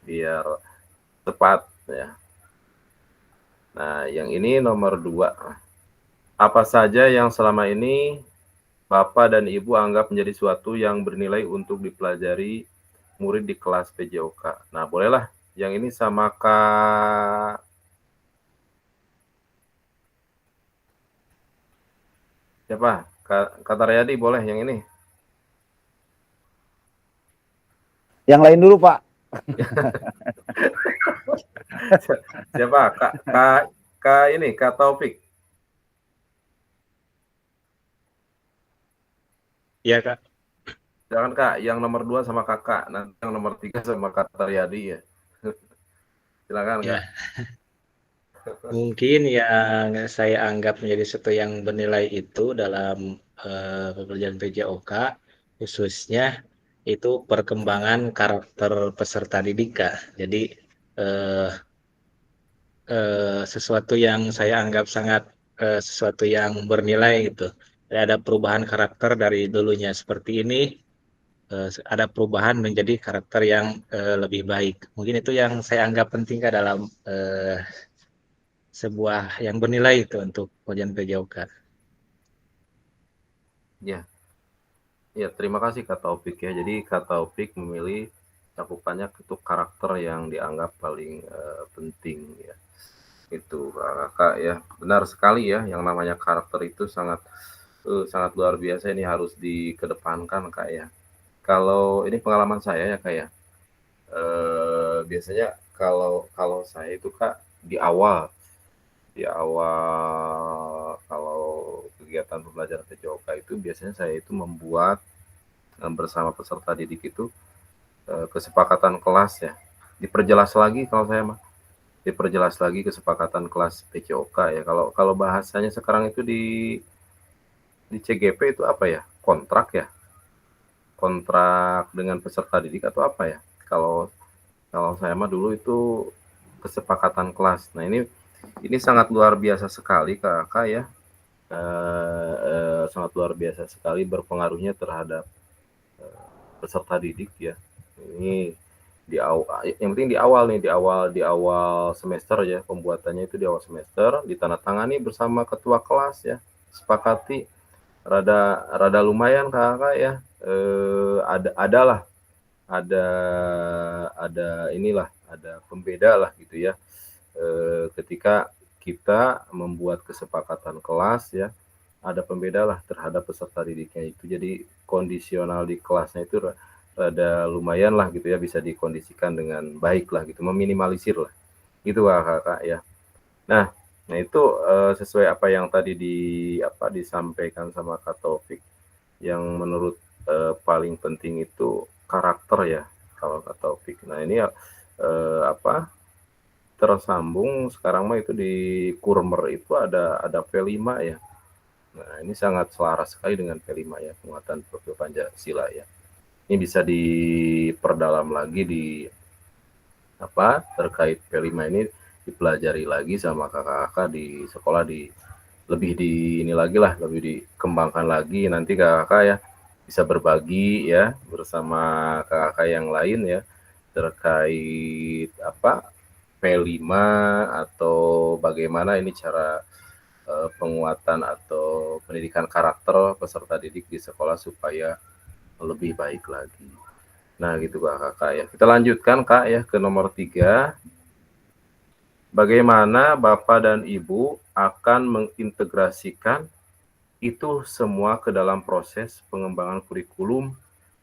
biar tepat ya. Nah, yang ini nomor 2. Apa saja yang selama ini Bapak dan Ibu anggap menjadi suatu yang bernilai untuk dipelajari murid di kelas PJOK? Nah, bolehlah yang ini sama Kak siapa? Kak Taryadi boleh yang ini. Yang lain dulu, Pak. Siapa? Kak Taufik. Iya, Kak. Jangan Kak, yang nomor 2 sama Kakak, nanti yang nomor 3 sama Kak Taryadi ya. Silakan Kak. Ya. Mungkin yang saya anggap menjadi sesuatu yang bernilai itu dalam pembelajaran PJOK khususnya itu perkembangan karakter peserta didik, Kak. Jadi sesuatu yang saya anggap sangat sesuatu yang bernilai gitu. Ada perubahan karakter dari dulunya seperti ini, ada perubahan menjadi karakter yang lebih baik. Mungkin itu yang saya anggap penting Kak dalam sebuah yang bernilai itu untuk ujian PJOK. Ya. Ya, terima kasih Kak Taufik ya. Jadi Kak Taufik memilih cakupannya untuk karakter yang dianggap paling penting ya. Itu Kak ya. Benar sekali ya, yang namanya karakter itu sangat luar biasa, ini harus dikedepankan Kak ya. Kalau ini pengalaman saya ya Kak ya. Biasanya kalau saya itu Kak di awal kalau kegiatan pembelajaran PJOK itu biasanya saya itu membuat bersama peserta didik itu kesepakatan kelas ya, diperjelas lagi kalau saya mah, diperjelas lagi kesepakatan kelas PJOK ya. Kalau bahasanya sekarang itu di CGP itu apa ya? Kontrak ya? Kontrak dengan peserta didik atau apa ya? Kalau saya mah dulu itu kesepakatan kelas. Nah, ini sangat luar biasa sekali Kakak ya. Sangat luar biasa sekali berpengaruhnya terhadap peserta didik ya. Ini yang penting di awal semester ya, pembuatannya itu di awal semester, ditandatangani bersama ketua kelas ya, sepakati rada lumayan Kakak ya. Ada pembeda lah gitu ya. Ketika kita membuat kesepakatan kelas ya, ada pembeda lah terhadap peserta didiknya itu. Jadi kondisional di kelasnya itu ada lumayan lah gitu ya, bisa dikondisikan dengan baik lah gitu, meminimalisir lah gitu Kakak ya. Nah itu sesuai apa yang tadi disampaikan sama Kak Taufik, yang menurut paling penting itu karakter ya kalau Kak Taufik. Nah ini tersambung sekarang mah itu di Kurmer itu ada V5 ya. Nah ini sangat selaras sekali dengan V5 ya, penguatan profil Pancasila ya. Ini bisa diperdalam lagi terkait V5 ini, dipelajari lagi sama kakak-kakak di sekolah, lebih dikembangkan lagi. Nanti kakak ya bisa berbagi ya bersama kakak yang lain ya terkait P5 atau bagaimana ini cara penguatan atau pendidikan karakter peserta didik di sekolah supaya lebih baik lagi. Nah gitu Kakak ya. Kita lanjutkan Kak ya ke nomor 3. Bagaimana Bapak dan Ibu akan mengintegrasikan itu semua ke dalam proses pengembangan kurikulum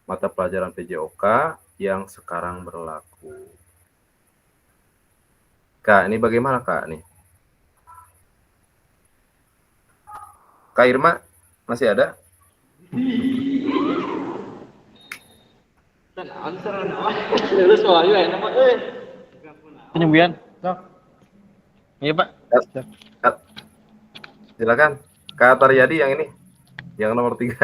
mata pelajaran PJOK yang sekarang berlaku. Kak, ini bagaimana Kak nih? Kak Irma, masih ada? Penyembuhan. Iya Pak. Silakan. Kak Taryadi yang ini, yang nomor 3.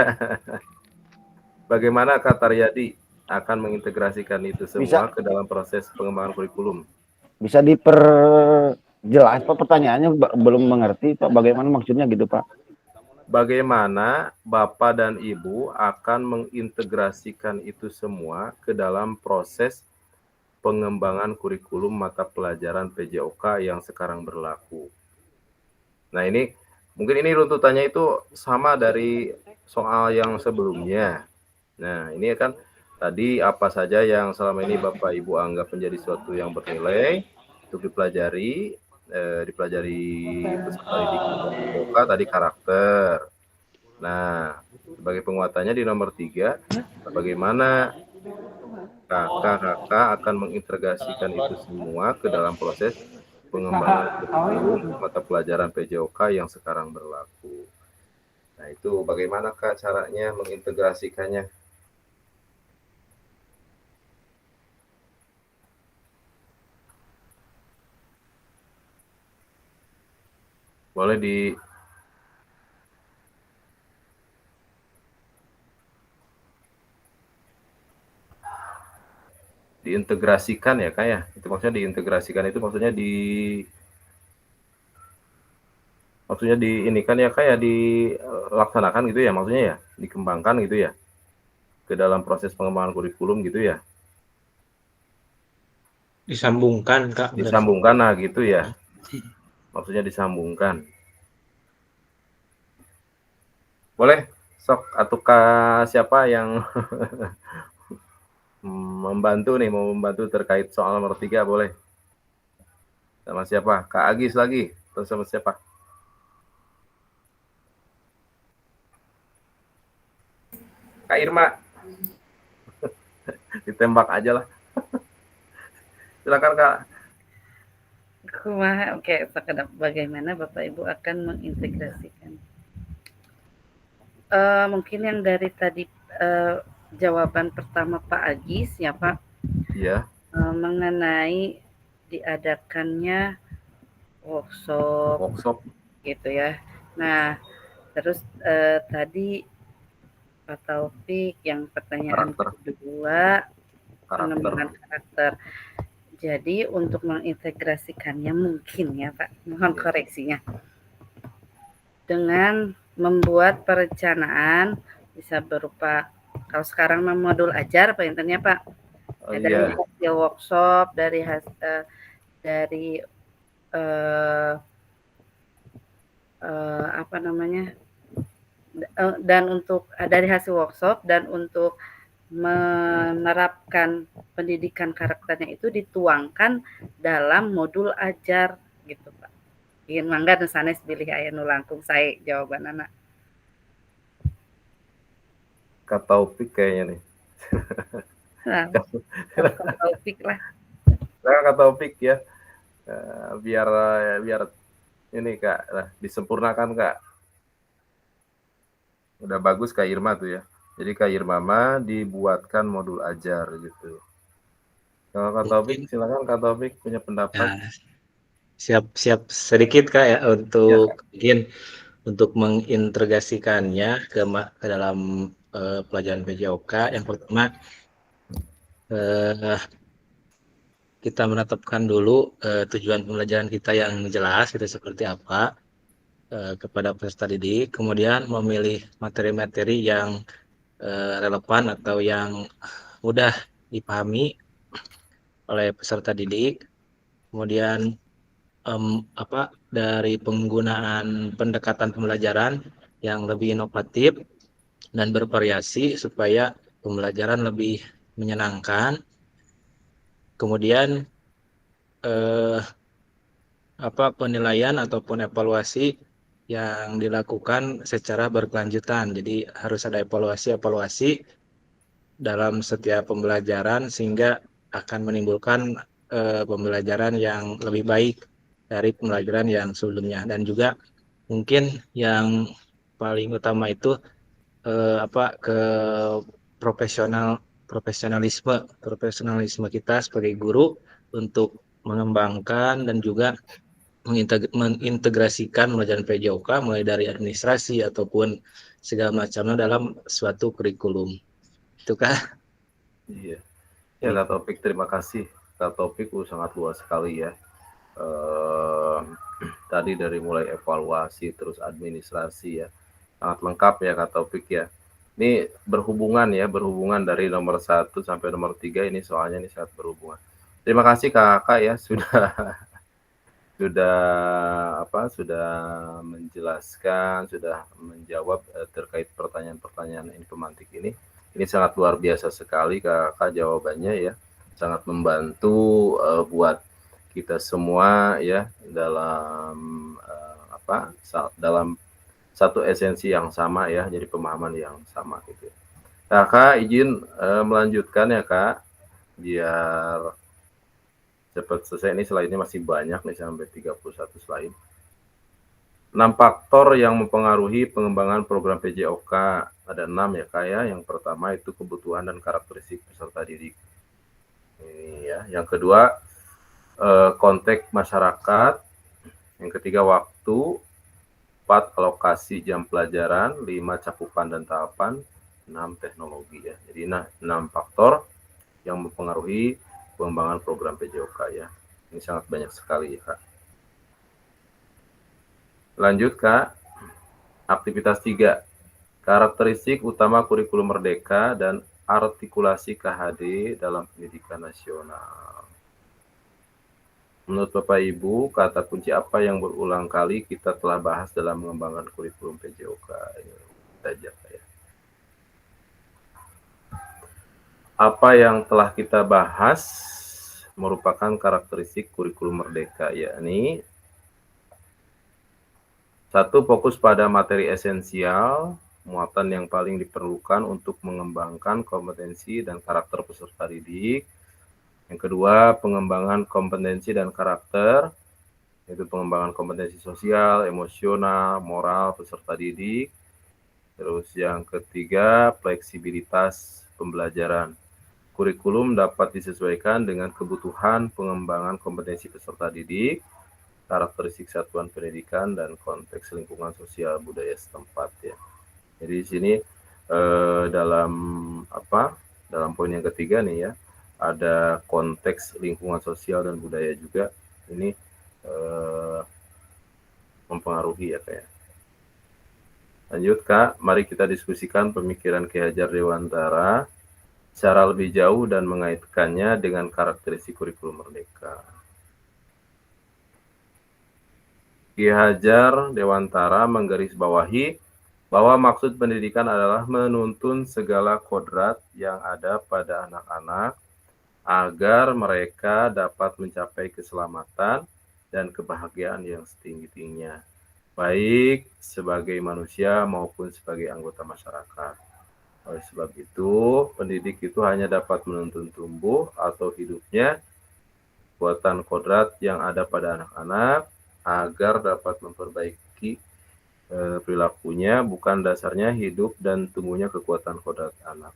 Bagaimana Kak Taryadi akan mengintegrasikan itu semua ke dalam proses pengembangan kurikulum? Bisa diperjelas Pak, pertanyaannya belum mengerti Pak, bagaimana maksudnya gitu Pak? Bagaimana Bapak dan Ibu akan mengintegrasikan itu semua ke dalam proses pengembangan kurikulum mata pelajaran PJOK yang sekarang berlaku. Nah ini, mungkin ini runtutannya itu sama dari soal yang sebelumnya. Nah ini kan tadi apa saja yang selama ini Bapak Ibu anggap menjadi suatu yang bernilai untuk dipelajari peserta didik PJOK tadi karakter. Nah sebagai penguatannya di nomor 3, bagaimana kakak akan mengintegrasikan itu semua ke dalam proses pengembangan kurikulum mata pelajaran PJOK yang sekarang berlaku. Nah itu bagaimana Kak caranya mengintegrasikannya? Boleh diintegrasikan ya Kak ya? Itu maksudnya diintegrasikan itu maksudnya ini kan ya Kak ya, dilaksanakan gitu ya maksudnya ya, dikembangkan gitu ya ke dalam proses pengembangan kurikulum gitu ya. Disambungkan Kak. Disambungkan nah gitu ya. Maksudnya disambungkan. Boleh sok atau siapa yang membantu terkait soal nomor 3 boleh. Sama siapa? Kak Agis lagi atau sama siapa? Kak Irma. Ditembak aja lah. Silakan Kak. Oke, bagaimana Bapak Ibu akan mengintegrasikan? Mungkin yang dari tadi jawaban pertama Pak Agis ya Pak. Iya. Mengenai diadakannya workshop gitu ya. Nah, Terus tadi Pak Taufik yang pertanyaan kedua, pengembangan karakter. Jadi untuk mengintegrasikannya mungkin ya Pak, mohon koreksinya. Dengan membuat perencanaan bisa berupa, kalau sekarang modul ajar Pak intinya Pak, dari hasil workshop, dari apa namanya, dan untuk dari hasil workshop, dan untuk menerapkan pendidikan karakternya itu dituangkan dalam modul ajar gitu Pak. Ingin mangga nu sanes bilih aya nu langkung saya jawaban anak. Kak Taufik kayaknya nih. Nah, Kak Taufik lah. Kak Taufik ya. Biar ini Kak, disempurnakan Kak. Udah bagus Kak Irma tuh ya. Jadi Kak Irma mah dibuatkan modul ajar gitu. Kalau Kak Taufik, silakan Kak Taufik punya pendapat. Siap sedikit Kak ya untuk mungkin untuk mengintegrasikannya ke dalam pelajaran PJOK. Yang pertama kita menetapkan dulu tujuan pembelajaran kita yang jelas itu seperti apa kepada peserta didik, kemudian memilih materi-materi yang relevan atau yang mudah dipahami oleh peserta didik, kemudian dari penggunaan pendekatan pembelajaran yang lebih inovatif dan bervariasi supaya pembelajaran lebih menyenangkan. Kemudian penilaian ataupun evaluasi yang dilakukan secara berkelanjutan. Jadi harus ada evaluasi dalam setiap pembelajaran sehingga akan menimbulkan pembelajaran yang lebih baik dari pembelajaran yang sebelumnya. Dan juga mungkin yang paling utama itu ke profesionalisme kita sebagai guru untuk mengembangkan dan juga mengintegrasikan pembelajaran PJOK mulai dari administrasi ataupun segala macamnya dalam suatu kurikulum. Itu Kak? Iya. Ya Kak Taufik, terima kasih. Kak Taufik sangat luas sekali ya. Tadi dari mulai evaluasi terus administrasi ya. Sangat lengkap ya Kak Taufik ya. Ini berhubungan dari nomor 1 sampai nomor 3 ini soalnya ini sangat berhubungan. Terima kasih Kakak ya sudah menjelaskan, sudah menjawab terkait pertanyaan-pertanyaan informatik ini. Ini sangat luar biasa sekali Kakak jawabannya ya. Sangat membantu buat kita semua ya dalam dalam satu esensi yang sama ya, jadi pemahaman yang sama gitu. Kakak izin melanjutkan ya Kak, biar cepat selesai. Ini slide-nya masih banyak nih sampai 31 slide. 6 faktor yang mempengaruhi pengembangan program PJOK. Ada 6 ya Kak ya. Yang pertama itu kebutuhan dan karakteristik peserta didik. Ini ya. Yang kedua konteks masyarakat. Yang ketiga waktu. 4 alokasi jam pelajaran, 5 cakupan dan tahapan, 6 teknologi ya. Jadi 6 faktor yang mempengaruhi pengembangan program PJOK ya. Ini sangat banyak sekali ya Kak. Lanjut Kak. Aktivitas 3. Karakteristik utama kurikulum merdeka dan artikulasi KHD dalam pendidikan nasional. Menurut Bapak Ibu, kata kunci apa yang berulang kali kita telah bahas dalam mengembangkan kurikulum PJOK? Ini saja ya. Apa yang telah kita bahas merupakan karakteristik kurikulum merdeka, yakni 1. Fokus pada materi esensial, muatan yang paling diperlukan untuk mengembangkan kompetensi dan karakter peserta didik. Yang kedua, pengembangan kompetensi dan karakter, yaitu pengembangan kompetensi sosial, emosional, moral peserta didik. Terus yang ketiga, fleksibilitas pembelajaran. Kurikulum dapat disesuaikan dengan kebutuhan pengembangan kompetensi peserta didik karakteristik satuan pendidikan dan konteks lingkungan sosial budaya setempat ya. Jadi di sini dalam poin yang ketiga nih ya, ada konteks lingkungan sosial dan budaya juga ini mempengaruhi ya Kak. Lanjut Kak, mari kita diskusikan pemikiran Ki Hajar Dewantara secara lebih jauh dan mengaitkannya dengan karakteristik kurikulum merdeka. Ki Hajar Dewantara menggarisbawahi bahwa maksud pendidikan adalah menuntun segala kodrat yang ada pada anak-anak agar mereka dapat mencapai keselamatan dan kebahagiaan yang setinggi-tingginya, baik sebagai manusia maupun sebagai anggota masyarakat. Oleh sebab itu, pendidik itu hanya dapat menuntun tumbuh atau hidupnya kekuatan kodrat yang ada pada anak-anak agar dapat memperbaiki perilakunya, bukan dasarnya hidup dan tumbuhnya kekuatan kodrat anak.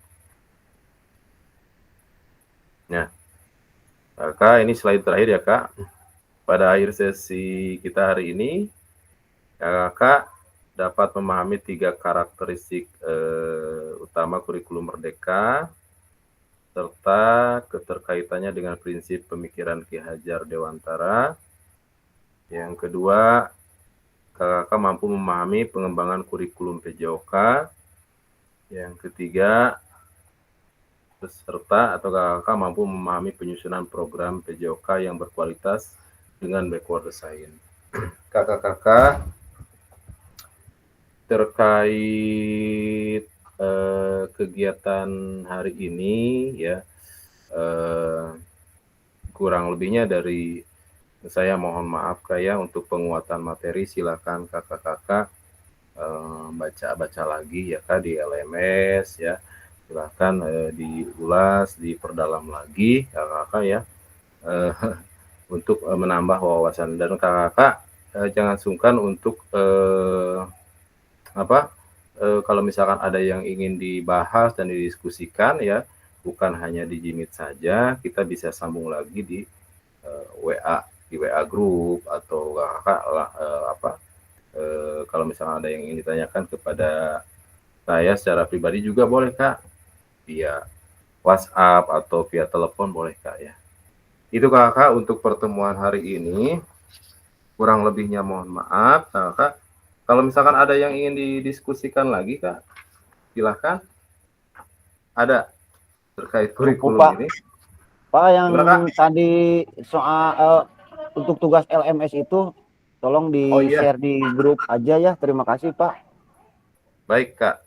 Nah, Kak, ini slide terakhir ya Kak. Pada akhir sesi kita hari ini, Kakak dapat memahami 3 karakteristik utama kurikulum merdeka serta keterkaitannya dengan prinsip pemikiran Ki Hajar Dewantara. Yang kedua, Kakak mampu memahami pengembangan kurikulum PJOK. Yang ketiga, peserta atau Kakak mampu memahami penyusunan program PJOK yang berkualitas dengan backward design. Kakak-kakak terkait kegiatan hari ini ya, kurang lebihnya dari saya mohon maaf Kak untuk penguatan materi. Silakan kakak-kakak baca lagi ya Kak di LMS ya, silakan diulas, diperdalam lagi kakak-kakak ya, untuk menambah wawasan, dan kakak-kakak jangan sungkan untuk kalau misalkan ada yang ingin dibahas dan didiskusikan ya, bukan hanya di Jimit saja, kita bisa sambung lagi di WA group, atau kakak kalau misalkan ada yang ingin ditanyakan kepada saya secara pribadi juga boleh Kak, via WhatsApp atau via telepon boleh Kak ya. Itu kakak untuk pertemuan hari ini. Kurang lebihnya mohon maaf Kak. Kalau misalkan ada yang ingin didiskusikan lagi Kak, silahkan. Ada terkait kurikulum ini. Pak, yang tadi soal untuk tugas LMS itu tolong di-share di grup aja ya. Terima kasih Pak. Baik Kak.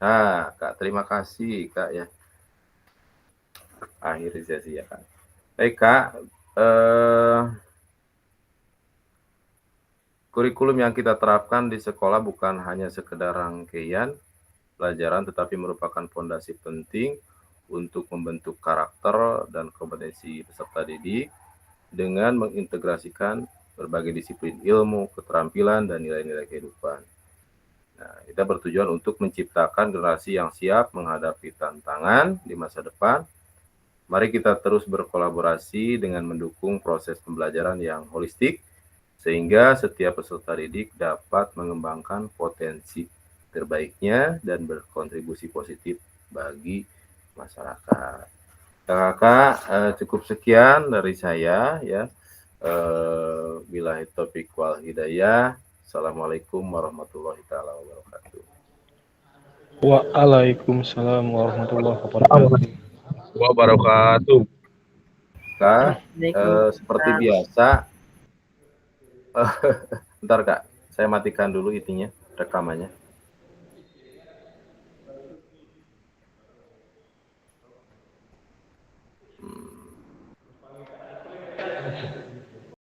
Nah Kak, terima kasih Kak ya. Akhir sesi ya Kak. Baik Kak, kurikulum yang kita terapkan di sekolah bukan hanya sekedar rangkaian pelajaran, tetapi merupakan fondasi penting untuk membentuk karakter dan kompetensi peserta didik dengan mengintegrasikan berbagai disiplin ilmu, keterampilan, dan nilai-nilai kehidupan. Nah, kita bertujuan untuk menciptakan generasi yang siap menghadapi tantangan di masa depan. Mari kita terus berkolaborasi dengan mendukung proses pembelajaran yang holistik, sehingga setiap peserta didik dapat mengembangkan potensi terbaiknya dan berkontribusi positif bagi masyarakat. Kakak, cukup sekian dari saya ya. Billahi taufiq wal hidayah. Assalamualaikum warahmatullahi taala wabarakatuh. Waalaikumsalam warahmatullahi wabarakatuh. Kak, seperti biasa, bentar Kak, saya matikan dulu itunya, rekamannya.